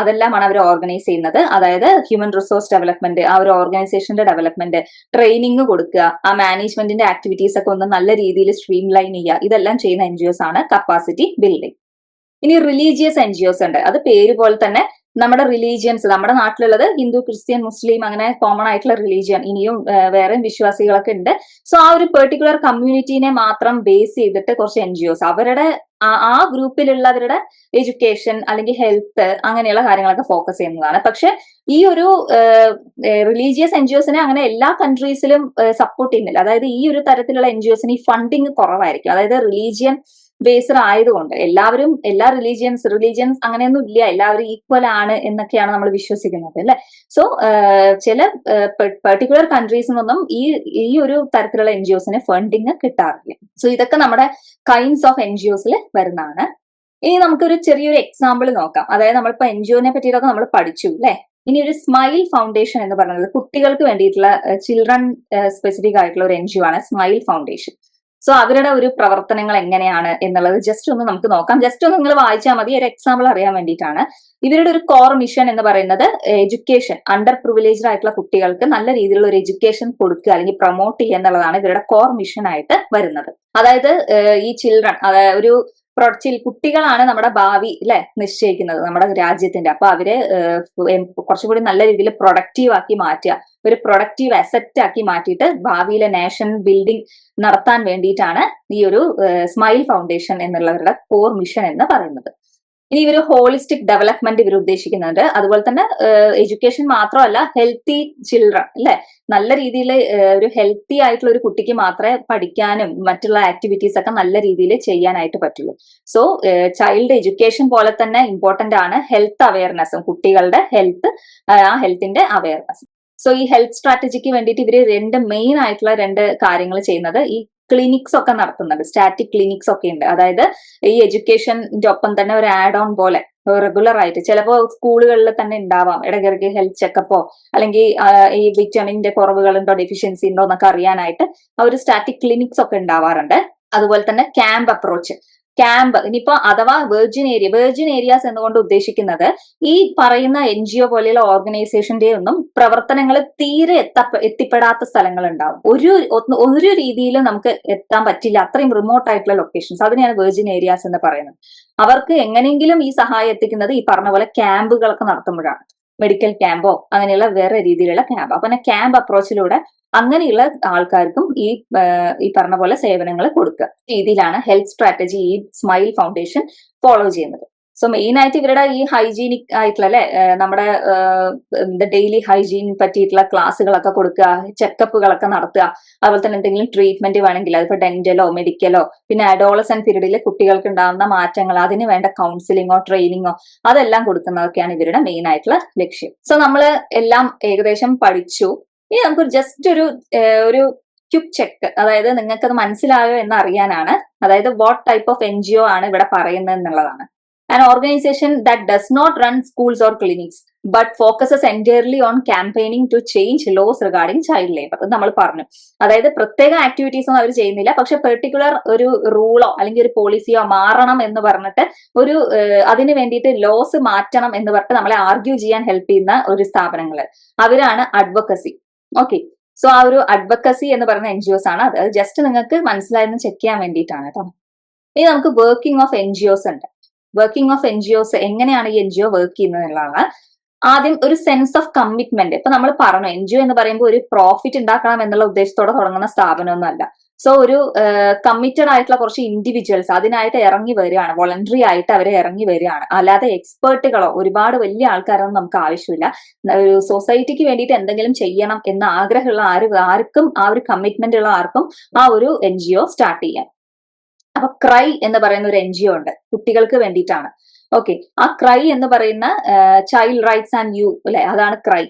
അതെല്ലാമാണ് അവർ ഓർഗനൈസ് ചെയ്യുന്നത്. അതായത് ഹ്യൂമൻ റിസോഴ്സ് ഡെവലപ്മെന്റ്, ആ ഒരു ഓർഗനൈസേഷന്റെ ഡെവലപ്മെന്റ്, ട്രെയിനിങ് കൊടുക്കുക, ആ മാനേജ്മെന്റിന്റെ ആക്ടിവിറ്റീസ് ഒക്കെ ഒന്ന് നല്ല രീതിയിൽ സ്ട്രീം ലൈൻ ചെയ്യുക, ഇതെല്ലാം ചെയ്യുന്ന എൻജിഒസ് ആണ് കപ്പാസിറ്റി ബിൽഡിംഗ്. ഇനി റിലീജിയസ് എൻജിഒസ് ഉണ്ട്. അത് പേര് പോലെ തന്നെ നമ്മുടെ റിലീജിയൻസ്, നമ്മുടെ നാട്ടിലുള്ളത് ഹിന്ദു, ക്രിസ്ത്യൻ, മുസ്ലിം, അങ്ങനെ കോമൺ ആയിട്ടുള്ള റിലീജിയൻ, ഇനിയും വേറെ വിശ്വാസികളൊക്കെ ഉണ്ട്. സോ ആ ഒരു പെർട്ടിക്കുലർ കമ്മ്യൂണിറ്റീനെ മാത്രം ബേസ് ചെയ്തിട്ട് കുറച്ച് എൻജിഒസ് അവരുടെ ആ ഗ്രൂപ്പിലുള്ളവരുടെ എഡ്യൂക്കേഷൻ അല്ലെങ്കിൽ ഹെൽത്ത് അങ്ങനെയുള്ള കാര്യങ്ങളൊക്കെ ഫോക്കസ് ചെയ്യുന്നതാണ്. പക്ഷെ ഈ ഒരു റിലീജിയസ് എൻജിഒസിനെ അങ്ങനെ എല്ലാ കൺട്രീസിലും സപ്പോർട്ട് ചെയ്യുന്നില്ല. അതായത് ഈ ഒരു തരത്തിലുള്ള എൻജിഒസിന് ഈ ഫണ്ടിങ് കുറവായിരിക്കും. അതായത് റിലീജിയൻ ബേസ്ഡ് ആയതുകൊണ്ട് എല്ലാവരും എല്ലാ റിലീജിയൻസ് അങ്ങനെയൊന്നും ഇല്ല, എല്ലാവരും ഈക്വൽ ആണ് എന്നൊക്കെയാണ് നമ്മൾ വിശ്വസിക്കുന്നത് അല്ലെ. സോ ചില പെർട്ടിക്കുലർ കൺട്രീസിൽ നിന്നും ഈ ഒരു തരത്തിലുള്ള എൻജിഒസിന് ഫണ്ടിങ് കിട്ടാറില്ല. സോ ഇതൊക്കെ നമ്മുടെ കൈൻഡ്സ് ഓഫ് എൻജിഒസിൽ വരുന്നതാണ്. ഇനി നമുക്കൊരു ചെറിയൊരു എക്സാമ്പിൾ നോക്കാം. അതായത് നമ്മളിപ്പോ എൻജിഒനെ പറ്റിയിട്ടൊക്കെ നമ്മൾ പഠിച്ചു അല്ലെ. ഇനി ഒരു സ്മൈൽ ഫൗണ്ടേഷൻ എന്ന് പറയുന്നത് കുട്ടികൾക്ക് വേണ്ടിയിട്ടുള്ള ചിൽഡ്രൻ സ്പെസിഫിക് ആയിട്ടുള്ള ഒരു എൻജിഒ ആണ് സ്മൈൽ ഫൗണ്ടേഷൻ. സോ അവരുടെ ഒരു പ്രവർത്തനങ്ങൾ എങ്ങനെയാണ് എന്നുള്ളത് ജസ്റ്റ് ഒന്ന് നമുക്ക് നോക്കാം. ജസ്റ്റ് ഒന്ന് നിങ്ങൾ വായിച്ചാൽ മതി, ഒരു എക്സാമ്പിൾ അറിയാൻ വേണ്ടിയിട്ടാണ്. ഇവരുടെ ഒരു കോർ മിഷൻ എന്ന് പറയുന്നത് എഡ്യൂക്കേഷൻ, അണ്ടർ പ്രിവിലേജ്ഡ് ആയിട്ടുള്ള കുട്ടികൾക്ക് നല്ല രീതിയിലുള്ള ഒരു എഡ്യൂക്കേഷൻ കൊടുക്കുക അല്ലെങ്കിൽ പ്രൊമോട്ട് ചെയ്യുക എന്നുള്ളതാണ് ഇവരുടെ കോർ മിഷൻ ആയിട്ട് വരുന്നത്. അതായത് ഈ ചിൽഡ്രൻ, അതായത് കുട്ടികളാണ് നമ്മുടെ ഭാവി അല്ലെ നിശ്ചയിക്കുന്നത് നമ്മുടെ രാജ്യത്തിന്റെ. അപ്പൊ അവരെ കുറച്ചുകൂടി നല്ല രീതിയിൽ പ്രൊഡക്റ്റീവ് ആക്കി മാറ്റുക, ഒരു പ്രൊഡക്റ്റീവ് അസറ്റ് ആക്കി മാറ്റിയിട്ട് ഭാവിയിലെ നേഷൻ ബിൽഡിംഗ് നടത്താൻ വേണ്ടിയിട്ടാണ് ഈ ഒരു സ്മൈൽ ഫൗണ്ടേഷൻ എന്നുള്ളവരുടെ കോർ മിഷൻ എന്ന് പറയുന്നത്. ഇനി ഇവർ ഹോളിസ്റ്റിക് ഡെവലപ്മെന്റ് ഇവർ ഉദ്ദേശിക്കുന്നുണ്ട്. അതുപോലെ തന്നെ എഡ്യൂക്കേഷൻ മാത്രമല്ല, ഹെൽത്തി ചിൽഡ്രൻ അല്ലെ, നല്ല രീതിയിൽ ഒരു ഹെൽത്തി ആയിട്ടുള്ള ഒരു കുട്ടിക്ക് മാത്രമേ പഠിക്കാനും മറ്റുള്ള ആക്ടിവിറ്റീസ് ഒക്കെ നല്ല രീതിയിൽ ചെയ്യാനായിട്ട് പറ്റുള്ളൂ. സോ ചൈൽഡ് എഡ്യൂക്കേഷൻ പോലെ തന്നെ ഇമ്പോർട്ടന്റ് ആണ് ഹെൽത്ത് അവയർനെസ്സും, കുട്ടികളുടെ ഹെൽത്ത്, ആ ഹെൽത്തിന്റെ അവയർനെസ്. സോ ഈ ഹെൽത്ത് സ്ട്രാറ്റജിക്ക് വേണ്ടിയിട്ട് ഇവര് മെയിൻ ആയിട്ടുള്ള രണ്ട് കാര്യങ്ങൾ ചെയ്യുന്നത്, ഈ ക്ലിനിക്സ് ഒക്കെ നടത്തുന്നുണ്ട്, സ്റ്റാറ്റിക് ക്ലിനിക്സ് ഒക്കെ ഉണ്ട്. അതായത് ഈ എഡ്യൂക്കേഷന്റെ ഒപ്പം തന്നെ ഒരു ആഡ് ഓൺ പോലെ റെഗുലർ ആയിട്ട്, ചിലപ്പോൾ സ്കൂളുകളിൽ തന്നെ ഉണ്ടാവാം ഇടയ്ക്കിടയ്ക്ക് ഹെൽത്ത് ചെക്കപ്പോ അല്ലെങ്കിൽ ഈ വിറ്റമിന്റെ കുറവുകളുണ്ടോ ഡെഫിഷ്യൻസി ഉണ്ടോ എന്നൊക്കെ അറിയാനായിട്ട് ഒരു സ്റ്റാറ്റിക് ക്ലിനിക്സ് ഒക്കെ ഉണ്ടാവാറുണ്ട്. അതുപോലെ തന്നെ ക്യാമ്പ് അപ്രോച്ച്, ഇനിയിപ്പോ അഥവാ വെർജിൻ ഏരിയാസ് എന്നുകൊണ്ട് ഉദ്ദേശിക്കുന്നത് ഈ പറയുന്ന എൻജിഒ പോലെയുള്ള ഓർഗനൈസേഷന്റെ ഒന്നും പ്രവർത്തനങ്ങൾ തീരെ എത്തിപ്പെടാത്ത സ്ഥലങ്ങൾ ഉണ്ടാവും. ഒരു രീതിയിലും നമുക്ക് എത്താൻ പറ്റില്ല, അത്രയും റിമോട്ട് ആയിട്ടുള്ള ലൊക്കേഷൻസ്, അതിനെയാണ് വെർജിൻ ഏരിയാസ് എന്ന് പറയുന്നത്. അവർക്ക് എങ്ങനെയെങ്കിലും ഈ സഹായം എത്തിക്കുന്നത് ഈ പറഞ്ഞ പോലെ ക്യാമ്പുകളൊക്കെ നടത്തുമ്പോഴാണ്, മെഡിക്കൽ ക്യാമ്പോ അങ്ങനെയുള്ള വേറെ രീതിയിലുള്ള ക്യാമ്പ്. അപ്പൊ ക്യാമ്പ് അപ്രോച്ചിലൂടെ അങ്ങനെയുള്ള ആൾക്കാർക്കും ഈ പറഞ്ഞ പോലെ സേവനങ്ങൾ കൊടുക്കുക രീതിയിലാണ് ഹെൽത്ത് സ്ട്രാറ്റജി ഈ സ്മൈൽ ഫൗണ്ടേഷൻ ഫോളോ ചെയ്യുന്നത്. സോ മെയിൻ ആയിട്ട് ഇവരുടെ ഈ ഹൈജീനിക് ആയിട്ടുള്ള അല്ലെ, നമ്മുടെ ഡെയിലി ഹൈജീൻ പറ്റിയിട്ടുള്ള ക്ലാസ്സുകളൊക്കെ കൊടുക്കുക, ചെക്കപ്പുകളൊക്കെ നടത്തുക, അതുപോലെ തന്നെ എന്തെങ്കിലും ട്രീറ്റ്മെന്റ് വേണമെങ്കിൽ അതിപ്പോ ഡെന്റലോ മെഡിക്കലോ, പിന്നെ അഡോളസെന്റ് പീരീഡിൽ കുട്ടികൾക്ക് ഉണ്ടാകുന്ന മാറ്റങ്ങൾ അതിന് വേണ്ട കൗൺസിലിങ്ങോ ട്രെയിനിങ്ങോ അതെല്ലാം കൊടുക്കുന്നതൊക്കെയാണ് ഇവരുടെ മെയിൻ ആയിട്ടുള്ള ലക്ഷ്യം. സോ നമ്മൾ എല്ലാം ഏകദേശം പഠിച്ചു. ഇനി നമുക്ക് ജസ്റ്റ് ഒരു ക്വിക്ക് ചെക്ക്, അതായത് നിങ്ങൾക്ക് അത് മനസ്സിലായോ എന്ന് അറിയാനാണ്. അതായത് വാട്ട് ടൈപ്പ് ഓഫ് എൻജിഒ ആണ് ഇവിടെ പറയുന്നത് എന്നുള്ളതാണ്. An organization that does not run schools or clinics but focuses entirely on campaigning to change laws regarding child labor. അത് നമ്മൾ പറഞ്ഞു. അതായത് പ്രത്യേക ആക്ടിവിറ്റീസ് ഒന്നും അവർ ചെയ്യുന്നില്ല, പക്ഷെ പെർട്ടിക്കുലർ ഒരു റൂളോ അല്ലെങ്കിൽ ഒരു പോളിസിയോ മാറണം എന്ന് പറഞ്ഞിട്ട് അതിന് വേണ്ടിയിട്ട് ലോസ് മാറ്റണം എന്ന് പറഞ്ഞിട്ട് നമ്മളെ ആർഗ്യൂ ചെയ്യാൻ ഹെൽപ്പ് ചെയ്യുന്ന ഒരു സ്ഥാപനങ്ങൾ, അവരാണ് അഡ്വക്കസി. ഓക്കെ, സോ ആ ഒരു അഡ്വക്കസി എന്ന് പറയുന്ന എൻജിഒസ് ആണ്. അത് ജസ്റ്റ് നിങ്ങൾക്ക് മനസ്സിലായെന്ന് ചെക്ക് ചെയ്യാൻ വേണ്ടിയിട്ടാണ് കേട്ടോ. ഇനി നമുക്ക് വർക്കിംഗ് ഓഫ് എൻജിഒസ് ഉണ്ട്. വർക്കിംഗ് ഓഫ് എൻജിഒസ്, എങ്ങനെയാണ് ഈ എൻജിഒ വർക്ക് ചെയ്യുന്നത് എന്നുള്ളതാണ്. ആദ്യം ഒരു സെൻസ് ഓഫ് കമ്മിറ്റ്മെന്റ്. ഇപ്പൊ നമ്മൾ പറഞ്ഞു എൻജിഒ എന്ന് പറയുമ്പോൾ ഒരു പ്രോഫിറ്റ് ഉണ്ടാക്കണം എന്നുള്ള ഉദ്ദേശത്തോടെ തുടങ്ങുന്ന സ്ഥാപനമൊന്നും അല്ല. സോ ഒരു കമ്മിറ്റഡ് ആയിട്ടുള്ള കുറച്ച് ഇൻഡിവിജ്വൽസ് അതിനായിട്ട് ഇറങ്ങി വരികയാണ്, വോളണ്ടറി ആയിട്ട് അവരെ ഇറങ്ങി വരികയാണ്. അല്ലാതെ എക്സ്പേർട്ടുകളോ ഒരുപാട് വലിയ ആൾക്കാരൊന്നും നമുക്ക് ആവശ്യമില്ല. ഒരു സൊസൈറ്റിക്ക് വേണ്ടിയിട്ട് എന്തെങ്കിലും ചെയ്യണം എന്ന ആഗ്രഹമുള്ള ആർക്കും, ആ ഒരു കമ്മിറ്റ്മെന്റ് ഉള്ള ആർക്കും ആ ഒരു എൻജിഒ സ്റ്റാർട്ട് ചെയ്യാം. അപ്പൊ ക്രൈ എന്ന് പറയുന്ന ഒരു എൻജിഒ ഉണ്ട്, കുട്ടികൾക്ക് വേണ്ടിയിട്ടാണ്. ഓക്കെ, ആ ക്രൈ എന്ന് പറയുന്ന ചൈൽഡ് റൈറ്റ്സ് ആൻഡ് യു അല്ലെ, അതാണ് ക്രൈ.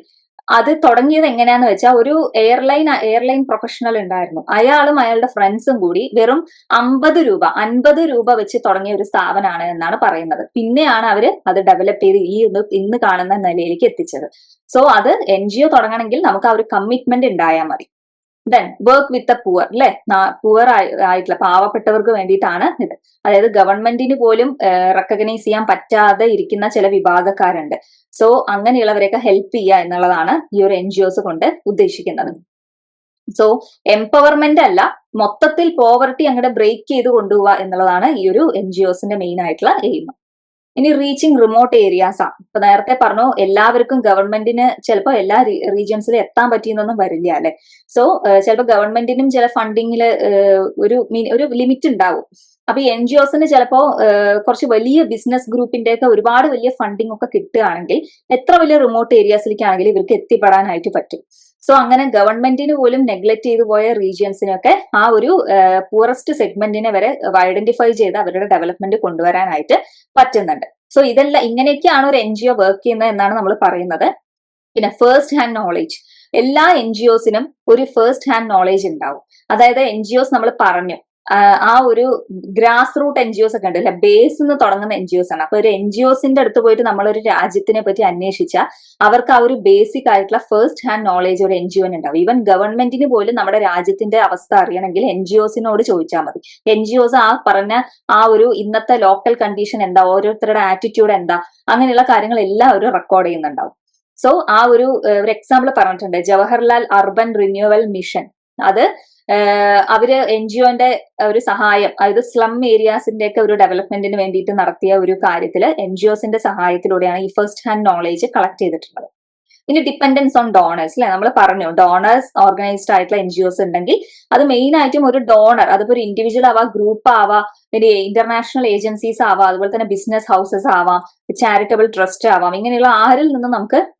അത് തുടങ്ങിയത് എങ്ങനെയാന്ന് വെച്ചാൽ ഒരു എയർലൈൻ പ്രൊഫഷണൽ ഉണ്ടായിരുന്നു. അയാളും അയാളുടെ ഫ്രണ്ട്സും കൂടി വെറും 50 രൂപ വെച്ച് തുടങ്ങിയ ഒരു സ്ഥാപനമാണ് എന്നാണ് പറയുന്നത്. പിന്നെയാണ് അവര് അത് ഡെവലപ്പ് ചെയ്ത് ഇന്ന് കാണുന്ന നിലയിലേക്ക് എത്തിച്ചത്. സോ അത് എൻജിഒ തുടങ്ങണമെങ്കിൽ നമുക്ക് ആ ഒരു കമ്മിറ്റ്മെന്റ് ഉണ്ടായാൽ മതി. Then work with the poor അല്ലെ, പുവർ ആയിട്ടുള്ള പാവപ്പെട്ടവർക്ക് വേണ്ടിയിട്ടാണ് ഇത്. അതായത് ഗവൺമെന്റിന് പോലും റെക്കഗ്നൈസ് ചെയ്യാൻ പറ്റാതെ ഇരിക്കുന്ന ചില വിഭാഗക്കാരുണ്ട്. സോ അങ്ങനെയുള്ളവരെയൊക്കെ ഹെൽപ്പ് ചെയ്യുക എന്നുള്ളതാണ് ഈ ഒരു NGOs കൊണ്ട് ഉദ്ദേശിക്കുന്നത്. സോ എംപവർമെന്റ് അല്ല, മൊത്തത്തിൽ പോവർട്ടി അങ്ങോട്ട് ബ്രേക്ക് ചെയ്ത് കൊണ്ടുപോവുക എന്നുള്ളതാണ് ഈ ഒരു NGOസിന്റെ മെയിൻ ആയിട്ടുള്ള എയിം. ഇനി റീച്ചിങ് റിമോട്ട് ഏരിയാസ് ആണ്. ഇപ്പൊ നേരത്തെ പറഞ്ഞു എല്ലാവർക്കും ഗവൺമെന്റിന് ചിലപ്പോൾ എല്ലാ റീജിയൻസിലും എത്താൻ പറ്റിയെന്നൊന്നും വരില്ല അല്ലെ. സോ ചിലപ്പോൾ ഗവൺമെന്റിനും ചില ഫണ്ടിങ്ങില് ഒരു ലിമിറ്റ് ഉണ്ടാവും. അപ്പൊ ഈ NGOസിന് ചിലപ്പോ കുറച്ച് വലിയ ബിസിനസ് ഗ്രൂപ്പിന്റെ ഒക്കെ ഒരുപാട് വലിയ ഫണ്ടിങ് ഒക്കെ കിട്ടുകയാണെങ്കിൽ എത്ര വലിയ റിമോട്ട് ഏരിയാസിലേക്കാണെങ്കിലും ഇവർക്ക് എത്തിപ്പെടാനായിട്ട് പറ്റും. സോ അങ്ങനെ ഗവൺമെന്റിന് പോലും നെഗ്ലക്ട് ചെയ്തു പോയ റീജിയൻസിനൊക്കെ ആ ഒരു പൂറസ്റ്റ് സെഗ്മെന്റിനെ വരെ ഐഡന്റിഫൈ ചെയ്ത് അവരുടെ ഡെവലപ്മെന്റ് കൊണ്ടുവരാനായിട്ട് പറ്റുന്നുണ്ട്. സോ ഇതെല്ലാം ഇങ്ങനെയൊക്കെയാണ് ഒരു NGO വർക്ക് ചെയ്യുന്നത് എന്നാണ് നമ്മൾ പറയുന്നത്. പിന്നെ ഫസ്റ്റ് ഹാൻഡ് നോളേജ്, എല്ലാ NGOസിനും ഒരു ഫസ്റ്റ് ഹാൻഡ് നോളേജ് ഉണ്ടാവും. അതായത് NGOs നമ്മൾ പറഞ്ഞു ആ ഒരു ഗ്രാസ് റൂട്ട് NGOs ഒക്കെ ഉണ്ട് അല്ലെ, ബേസ് നിന്ന് തുടങ്ങുന്ന NGOs ആണ്. അപ്പൊ ഒരു NGOസിന്റെ അടുത്ത് പോയിട്ട് നമ്മളൊരു രാജ്യത്തിനെ പറ്റി അന്വേഷിച്ചാൽ അവർക്ക് ആ ഒരു ബേസിക് ആയിട്ടുള്ള ഫസ്റ്റ് ഹാൻഡ് നോളേജ് ഒരു NGOന് ഉണ്ടാവും. ഈവൻ ഗവൺമെന്റിന് പോലും നമ്മുടെ രാജ്യത്തിന്റെ അവസ്ഥ അറിയണമെങ്കിൽ NGOസിനോട് ചോദിച്ചാൽ മതി. NGOs ആ പറഞ്ഞ ആ ഒരു ഇന്നത്തെ ലോക്കൽ കണ്ടീഷൻ എന്താ, ഓരോരുത്തരുടെ ആറ്റിറ്റ്യൂഡ് എന്താ, അങ്ങനെയുള്ള കാര്യങ്ങൾ എല്ലാവരും റെക്കോർഡ് ചെയ്യുന്നുണ്ടാവും. സോ ആ ഒരു എക്സാമ്പിൾ പറഞ്ഞിട്ടുണ്ട്, ജവഹർലാൽ അർബൻ റിന്യൂവൽ മിഷൻ. അത് അവര് NGOന്റെ ഒരു സഹായം, അതായത് സ്ലം ഏരിയാസിന്റെ ഒക്കെ ഒരു ഡെവലപ്മെന്റിന് വേണ്ടിയിട്ട് നടത്തിയ ഒരു കാര്യത്തില് NGOസിന്റെ സഹായത്തിലൂടെയാണ് ഈ ഫസ്റ്റ് ഹാൻഡ് നോളേജ് കളക്ട് ചെയ്തിട്ടുള്ളത്. ഇനി ഡിപ്പെൻഡൻസ് ഓൺ ഡോണേഴ്സ് അല്ലെ, നമ്മൾ പറഞ്ഞു ഡോണേഴ്സ് ഓർഗനൈസ്ഡ് ആയിട്ടുള്ള NGOs ഉണ്ടെങ്കിൽ അത് മെയിൻ ആയിട്ടും ഒരു ഡോണർ, അതിപ്പോ ഒരു ഇൻഡിവിജ്വൽ ആവാം, ഗ്രൂപ്പ് ആവാം, പിന്നെ ഇന്റർനാഷണൽ ഏജൻസീസ് ആവാം, അതുപോലെ തന്നെ ബിസിനസ് ഹൗസസ് ആവാം, ചാരിറ്റബിൾ ട്രസ്റ്റ് ആവാം, ഇങ്ങനെയുള്ള ആരിൽ നിന്ന്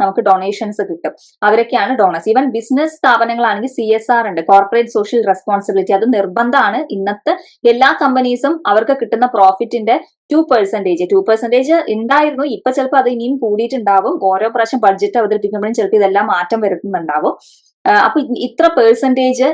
നമുക്ക് ഡൊണേഷൻസ് കിട്ടും. അവരൊക്കെയാണ് ഡോണേഴ്സ്. ഈവൻ ബിസിനസ് സ്ഥാപനങ്ങളാണെങ്കിൽ CSR ഉണ്ട്, കോർപ്പറേറ്റ് സോഷ്യൽ റെസ്പോൺസിബിലിറ്റി. അത് നിർബന്ധമാണ്. ഇന്നത്തെ എല്ലാ കമ്പനീസും അവർക്ക് കിട്ടുന്ന പ്രോഫിറ്റിന്റെ 2% ഉണ്ടായിരുന്നു. ഇപ്പൊ ചിലപ്പോൾ അത് ഇനിയും കൂടിയിട്ടുണ്ടാവും. ഓരോ പ്രാവശ്യം ബഡ്ജറ്റ് അവതരിപ്പിക്കുമ്പോഴും ചിലപ്പോൾ ഇതെല്ലാം മാറ്റം വരുത്തുന്നുണ്ടാവും. അപ്പൊ ഇത്ര പെർസെന്റേജ്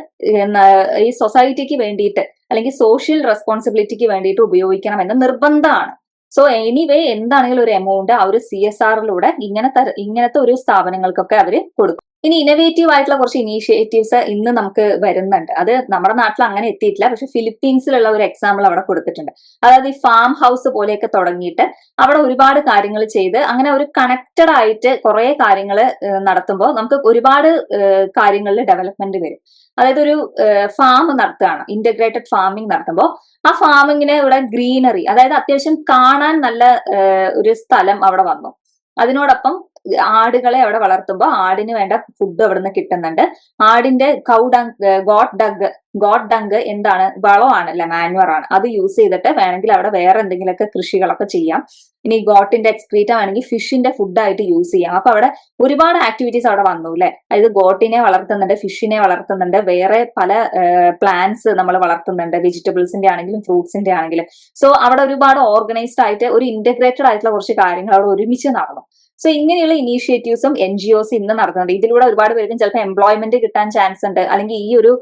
ഈ സൊസൈറ്റിക്ക് വേണ്ടിയിട്ട് അല്ലെങ്കിൽ സോഷ്യൽ റെസ്പോൺസിബിലിറ്റിക്ക് വേണ്ടിയിട്ട് ഉപയോഗിക്കണം എന്ന് നിർബന്ധമാണ്. സോ എനിവേ എന്താണെങ്കിലും ഒരു എമൗണ്ട് ആ ഒരു CSRലൂടെ ഇങ്ങനത്തെ ഒരു സ്ഥാപനങ്ങൾക്കൊക്കെ അവര് കൊടുക്കും. ഇനി ഇന്നോവേറ്റീവ് ആയിട്ടുള്ള കുറച്ച് ഇനീഷ്യേറ്റീവ്സ് ഇന്ന് നമുക്ക് വരുന്നുണ്ട്. അത് നമ്മുടെ നാട്ടിൽ അങ്ങനെ എത്തിയിട്ടില്ല, പക്ഷെ ഫിലിപ്പീൻസിലുള്ള ഒരു എക്സാമ്പിൾ അവിടെ കൊടുത്തിട്ടുണ്ട്. അതായത് ഈ ഫാം ഹൗസ് പോലെയൊക്കെ തുടങ്ങിയിട്ട് അവിടെ ഒരുപാട് കാര്യങ്ങൾ ചെയ്ത് അങ്ങനെ ഒരു കണക്റ്റഡ് ആയിട്ട് കുറെ കാര്യങ്ങൾ നടത്തുമ്പോൾ നമുക്ക് ഒരുപാട് കാര്യങ്ങളിൽ ഡെവലപ്മെന്റ് വരും. അതായത് ഒരു ഫാം നടത്തുകയാണ്, ഇന്റഗ്രേറ്റഡ് ഫാമിംഗ് നടത്തുമ്പോൾ ആ ഫാമിങ്ങിന് ഇവിടെ ഗ്രീനറി, അതായത് അത്യാവശ്യം കാണാൻ നല്ല ഒരു സ്ഥലം അവിടെ വന്നു. അതിനോടൊപ്പം ആടുകളെ അവിടെ വളർത്തുമ്പോൾ ആടിന് വേണ്ട ഫുഡ് അവിടെ നിന്ന് കിട്ടുന്നുണ്ട്. ആടിന്റെ ഗോട്ട് ഡങ്ക് എന്താണ്, വളമാണ് അല്ലെ, മാനുവർ ആണ്. അത് യൂസ് ചെയ്തിട്ട് വേണമെങ്കിൽ അവിടെ വേറെ എന്തെങ്കിലുമൊക്കെ കൃഷികളൊക്കെ ചെയ്യാം. ഇനി ഗോട്ടിന്റെ എക്സ്ക്രീറ്റ വേണമെങ്കിൽ ഫിഷിന്റെ ഫുഡായിട്ട് യൂസ് ചെയ്യാം. അപ്പൊ അവിടെ ഒരുപാട് ആക്ടിവിറ്റീസ് അവിടെ വന്നു അല്ലെ. അതായത് ഗോട്ടിനെ വളർത്തുന്നുണ്ട്, ഫിഷിനെ വളർത്തുന്നുണ്ട്, വേറെ പല പ്ലാന്റ്സ് നമ്മൾ വളർത്തുന്നുണ്ട്, വെജിറ്റബിൾസിന്റെ ആണെങ്കിലും ഫ്രൂട്ട്സിന്റെ ആണെങ്കിലും. സോ അവിടെ ഒരുപാട് ഓർഗനൈസ്ഡ് ആയിട്ട് ഒരു ഇന്റഗ്രേറ്റഡ് ആയിട്ടുള്ള കുറച്ച് കാര്യങ്ങൾ അവിടെ ഒരുമിച്ച് നടന്നു. സോ ഇങ്ങനെയുള്ള ഇനീഷ്യേറ്റീവ്സും NGOs ഇന്ന് നടക്കുന്നുണ്ട്. ഇതിലൂടെ ഒരുപാട് പേർക്കും ചിലപ്പോൾ എംപ്ലോയ്മെന്റ് കിട്ടാൻ ചാൻസ് ഉണ്ട്. അല്ലെങ്കിൽ ഈ ഒരു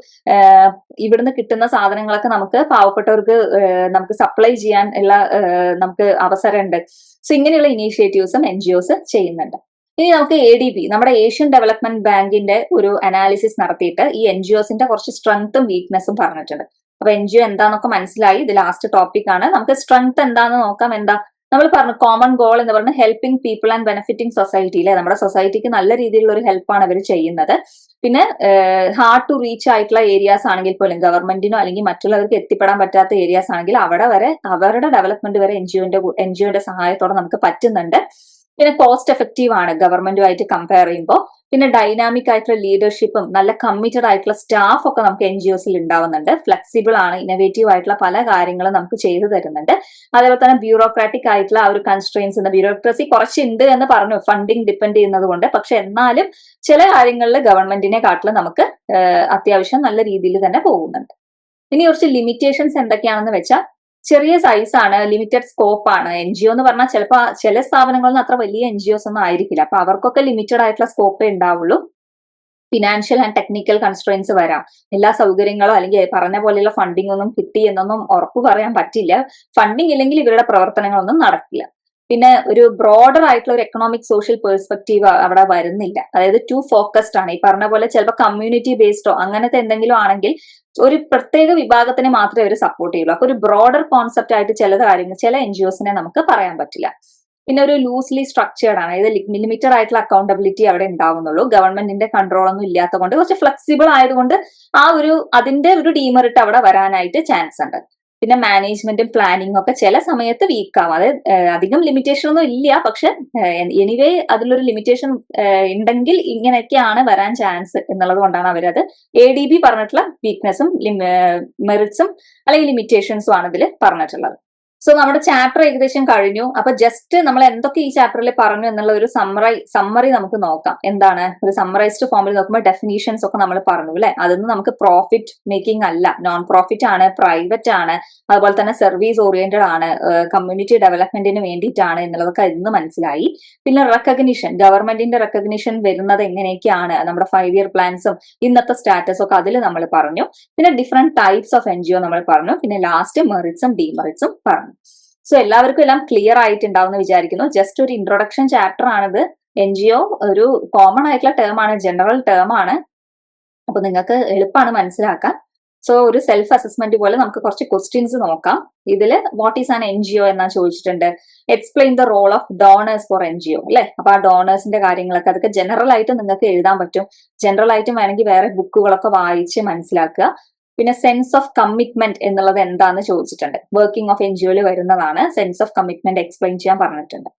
ഇവിടുന്ന് കിട്ടുന്ന സാധനങ്ങളൊക്കെ നമുക്ക് പാവപ്പെട്ടവർക്ക് നമുക്ക് സപ്ലൈ ചെയ്യാൻ ഉള്ള നമുക്ക് അവസരമുണ്ട്. സോ ഇങ്ങനെയുള്ള ഇനീഷ്യേറ്റീവ്സും NGOs ചെയ്യുന്നുണ്ട്. ഇനി നമുക്ക് ADB, നമ്മുടെ ഏഷ്യൻ ഡെവലപ്മെന്റ് ബാങ്കിന്റെ ഒരു അനാലിസിസ് നടത്തിയിട്ട് ഈ NGOസിന്റെ കുറച്ച് സ്ട്രെങ്ത്തും വീക്ക്നെസ്സും പറഞ്ഞിട്ടുണ്ട്. അപ്പൊ NGO എന്താന്നൊക്കെ മനസ്സിലായി. ഇത് ലാസ്റ്റ് ടോപ്പിക് ആണ്. നമുക്ക് സ്ട്രെങ്ത് എന്താന്ന് നോക്കാം. എന്താ നമ്മൾ പറഞ്ഞു, കോമൺ ഗോൾ എന്ന് പറഞ്ഞാൽ helping people and benefiting society അല്ലെ. നമ്മുടെ സൊസൈറ്റിക്ക് നല്ല രീതിയിലുള്ള ഒരു ഹെൽപ്പാണ് അവർ ചെയ്യുന്നത്. പിന്നെ ഹാർഡ് ടു റീച്ച് ആയിട്ടുള്ള ഏരിയാസ് ആണെങ്കിൽ പോലും, ഗവൺമെന്റിനോ അല്ലെങ്കിൽ മറ്റുള്ളവർക്ക് എത്തിപ്പെടാൻ പറ്റാത്ത ഏരിയാസ് ആണെങ്കിൽ അവിടെ വരെ അവരുടെ ഡെവലപ്മെന്റ് വരെ NGOന്റെ സഹായത്തോടെ നമുക്ക് പറ്റുന്നുണ്ട്. പിന്നെ കോസ്റ്റ് എഫക്റ്റീവ് ആണ് ഗവൺമെന്റുമായിട്ട് കമ്പയർ ചെയ്യുമ്പോൾ. പിന്നെ ഡൈനാമിക് ആയിട്ടുള്ള ലീഡർഷിപ്പും നല്ല കമ്മിറ്റഡ് ആയിട്ടുള്ള സ്റ്റാഫ് ഒക്കെ നമുക്ക് NGOസിൽ ഉണ്ടാവുന്നുണ്ട്. ഫ്ലെക്സിബിൾ ആണ്, ഇന്നോവേറ്റീവ് ആയിട്ടുള്ള പല കാര്യങ്ങളും നമുക്ക് ചെയ്തു തരുന്നുണ്ട്. അതേപോലെ തന്നെ ബ്യൂറോക്രാറ്റിക് ആയിട്ടുള്ള ആ ഒരു കൺസ്ട്രെയിൻസ്, ബ്യൂറോക്രസി കുറച്ചുണ്ട് എന്ന് പറഞ്ഞു, ഫണ്ടിങ് ഡിപ്പെൻഡ് ചെയ്യുന്നത് കൊണ്ട്. പക്ഷെ എന്നാലും ചില കാര്യങ്ങളിൽ ഗവൺമെന്റിനെ കാട്ടിലും നമുക്ക് അത്യാവശ്യം നല്ല രീതിയിൽ തന്നെ പോകുന്നുണ്ട്. ഇനി കുറച്ച് ലിമിറ്റേഷൻസ് എന്തൊക്കെയാണെന്ന് വെച്ചാൽ, ചെറിയ സൈസ് ആണ്, ലിമിറ്റഡ് സ്കോപ്പ് ആണ്. NGO എന്ന് പറഞ്ഞാൽ ചിലപ്പോൾ ചില സ്ഥാപനങ്ങളൊന്നും അത്ര വലിയ NGOs ഒന്നും ആയിരിക്കില്ല. അപ്പൊ അവർക്കൊക്കെ ലിമിറ്റഡ് ആയിട്ടുള്ള സ്കോപ്പേ ഉണ്ടാവുള്ളൂ. ഫിനാൻഷ്യൽ ആൻഡ് ടെക്നിക്കൽ കൺസ്ട്രെയിൻസ് വരാം. എല്ലാ സൗകര്യങ്ങളോ അല്ലെങ്കിൽ പറഞ്ഞ പോലെയുള്ള ഫണ്ടിങ് ഒന്നും കിട്ടി എന്നൊന്നും ഉറപ്പ് പറയാൻ പറ്റില്ല. ഫണ്ടിങ് ഇല്ലെങ്കിൽ ഇവരുടെ പ്രവർത്തനങ്ങളൊന്നും നടക്കില്ല. പിന്നെ ഒരു ബ്രോഡർ ആയിട്ടുള്ള ഒരു എക്കണോമിക് സോഷ്യൽ പെർസ്പെക്റ്റീവ് അവിടെ വരുന്നില്ല. അതായത് ടു ഫോക്കസ്ഡ് ആണ്. ഈ പറഞ്ഞ പോലെ ചിലപ്പോൾ കമ്മ്യൂണിറ്റി ബേസ്ഡോ അങ്ങനത്തെ എന്തെങ്കിലും ആണെങ്കിൽ ഒരു പ്രത്യേക വിഭാഗത്തിനെ മാത്രമേ അവർ സപ്പോർട്ട് ചെയ്യുള്ളൂ. അപ്പൊ ഒരു ബ്രോഡർ കോൺസെപ്റ്റ് ആയിട്ട് ചില കാര്യങ്ങൾ ചില NGOസിനെ നമുക്ക് പറയാൻ പറ്റില്ല. പിന്നെ ഒരു ലൂസ്ലി സ്ട്രക്ചേർഡ് ആണ്. അതായത് ലിമിറ്റഡ് ആയിട്ടുള്ള അക്കൗണ്ടബിലിറ്റി അവിടെ ഉണ്ടാവുന്നുള്ളൂ. ഗവൺമെന്റിന്റെ കൺട്രോൾ ഒന്നും ഇല്ലാത്തത് കൊണ്ട് കുറച്ച് ഫ്ലെക്സിബിൾ ആയതുകൊണ്ട് അതിന്റെ ഒരു ഡീമെറിറ്റ് അവിടെ വരാനായിട്ട് ചാൻസ് ഉണ്ട്. പിന്നെ മാനേജ്മെന്റും പ്ലാനിങ്ങും ഒക്കെ ചില സമയത്ത് വീക്ക് ആവും. അതായത് അധികം ലിമിറ്റേഷൻ ഒന്നും ഇല്ല, പക്ഷെ എനിവേ അതിലൊരു ലിമിറ്റേഷൻ ഉണ്ടെങ്കിൽ ഇങ്ങനെയൊക്കെയാണ് വരാൻ ചാൻസ് എന്നുള്ളത് കൊണ്ടാണ് അവരത് ADB പറഞ്ഞിട്ടുള്ള വീക്ക്നെസ്സും മെറിറ്റ്സും അല്ലെങ്കിൽ ലിമിറ്റേഷൻസും ആണ് ഇതിൽ പറഞ്ഞിട്ടുള്ളത്. സോ നമ്മുടെ ചാപ്റ്റർ ഏകദേശം കഴിഞ്ഞു. അപ്പൊ ജസ്റ്റ് നമ്മൾ എന്തൊക്കെ ഈ ചാപ്റ്ററിൽ പറഞ്ഞു എന്നുള്ള ഒരു സമ്മറി നമുക്ക് നോക്കാം. എന്താണ് ഒരു സമ്മറൈസ്ഡ് ഫോമിൽ നോക്കുമ്പോൾ ഡെഫിനീഷൻസ് ഒക്കെ നമ്മൾ പറഞ്ഞു അല്ലെ. അതൊന്നും നമുക്ക് പ്രോഫിറ്റ് മേക്കിംഗ് അല്ല, നോൺ പ്രോഫിറ്റ് ആണ്, പ്രൈവറ്റ് ആണ്, അതുപോലെ തന്നെ സർവീസ് ഓറിയന്റഡ് ആണ്, കമ്മ്യൂണിറ്റി ഡെവലപ്മെന്റിന് വേണ്ടിയിട്ടാണ് എന്നുള്ളതൊക്കെ ഇന്ന് മനസ്സിലായി. പിന്നെ റെക്കഗ്നിഷൻ, ഗവൺമെന്റിന്റെ റെക്കഗ്നിഷൻ വരുന്നത് എങ്ങനെയൊക്കെയാണ്, നമ്മുടെ 5 year പ്ലാൻസും ഇന്നത്തെ സ്റ്റാറ്റസും ഒക്കെ അതിൽ നമ്മൾ പറഞ്ഞു. പിന്നെ ഡിഫറെന്റ് ടൈപ്സ് ഓഫ് NGO നമ്മൾ പറഞ്ഞു. പിന്നെ ലാസ്റ്റ് മെറിറ്റ്സും ഡിമെറിറ്റ്സും പറഞ്ഞു. സോ എല്ലാവർക്കും എല്ലാം ക്ലിയർ ആയിട്ടുണ്ടാവും എന്ന് വിചാരിക്കുന്നു. ജസ്റ്റ് ഒരു ഇൻട്രൊഡക്ഷൻ ചാപ്റ്റർ ആണിത്. NGO ഒരു കോമൺ ആയിട്ടുള്ള ടേം ആണ്, ജനറൽ ടേം ആണ്. അപ്പൊ നിങ്ങൾക്ക് എളുപ്പമാണ് മനസ്സിലാക്കാൻ. സോ ഒരു സെൽഫ് അസസ്മെന്റ് പോലെ നമുക്ക് കുറച്ച് ക്വസ്റ്റ്യൻസ് നോക്കാം. ഇതില് വാട്ട് ഈസ് ആൻ NGO എന്നാ ചോദിച്ചിട്ടുണ്ട്. Explain the role of donors for NGO അല്ലെ. അപ്പൊ ആ ഡോണേഴ്സിന്റെ കാര്യങ്ങളൊക്കെ അതൊക്കെ ജനറൽ ആയിട്ട് നിങ്ങൾക്ക് എഴുതാൻ പറ്റും. ജനറൽ ആയിട്ടും വേണമെങ്കിൽ വേറെ ബുക്കുകളൊക്കെ വായിച്ച് മനസ്സിലാക്കുക. പിന്നെ സെൻസ് ഓഫ് കമ്മിറ്റ്മെന്റ് എന്നുള്ളത് എന്താന്ന് ചോദിച്ചിട്ടുണ്ട്. വർക്കിംഗ് ഓഫ് NGOയിൽ വരുന്നതാണ്. സെൻസ് ഓഫ് കമ്മിറ്റ്മെന്റ് എക്സ്പ്ലെയിൻ ചെയ്യാൻ പറഞ്ഞിട്ടുണ്ട്.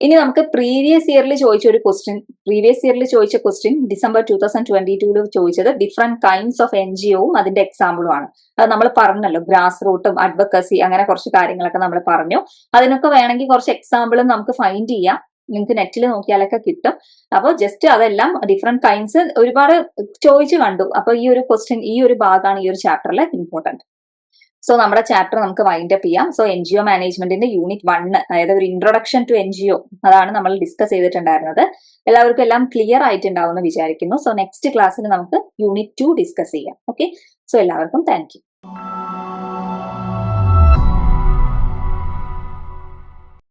ഇനി നമുക്ക് പ്രീവിയസ് ഇയറിൽ ചോദിച്ച ക്വസ്റ്റ്യൻ ഡിസംബർ 2022 ചോദിച്ചത് ഡിഫറെന്റ് കൈൻഡ്സ് ഓഫ് NGOവും അതിന്റെ എക്സാമ്പിളും ആണ്. അത് നമ്മൾ പറഞ്ഞല്ലോ, ഗ്രാസ് റൂട്ടും അഡ്വക്കസി അങ്ങനെ കുറച്ച് കാര്യങ്ങളൊക്കെ നമ്മൾ പറഞ്ഞു. അതിനൊക്കെ വേണമെങ്കിൽ കുറച്ച് എക്സാമ്പിളും നമുക്ക് ഫൈൻഡ് ചെയ്യാം. നിങ്ങൾക്ക് നെറ്റിൽ നോക്കിയാലൊക്കെ കിട്ടും. അപ്പോൾ ജസ്റ്റ് അതെല്ലാം ഡിഫറെന്റ് കൈൻഡ്സ് ഒരുപാട് ചോദിച്ചു കണ്ടു. അപ്പൊ ഈ ഒരു ക്വസ്റ്റ്യൻ, ഈ ഒരു ഭാഗമാണ് ഈ ഒരു ചാപ്റ്ററിൽ ഇമ്പോർട്ടന്റ്. സോ നമ്മുടെ ചാപ്റ്റർ നമുക്ക് വൈൻഡ് അപ്പ് ചെയ്യാം. സോ NGO മാനേജ്മെന്റിന്റെ യൂണിറ്റ് 1, അതായത് ഒരു ഇൻട്രൊഡക്ഷൻ ടു NGO, അതാണ് നമ്മൾ ഡിസ്കസ് ചെയ്തിട്ടുണ്ടായിരുന്നത്. എല്ലാവർക്കും എല്ലാം ക്ലിയർ ആയിട്ടുണ്ടാവും എന്ന് വിചാരിക്കുന്നു. സോ നെക്സ്റ്റ് ക്ലാസ്സിൽ നമുക്ക് യൂണിറ്റ് 2 ഡിസ്കസ് ചെയ്യാം. ഓക്കെ, സോ എല്ലാവർക്കും താങ്ക് യു.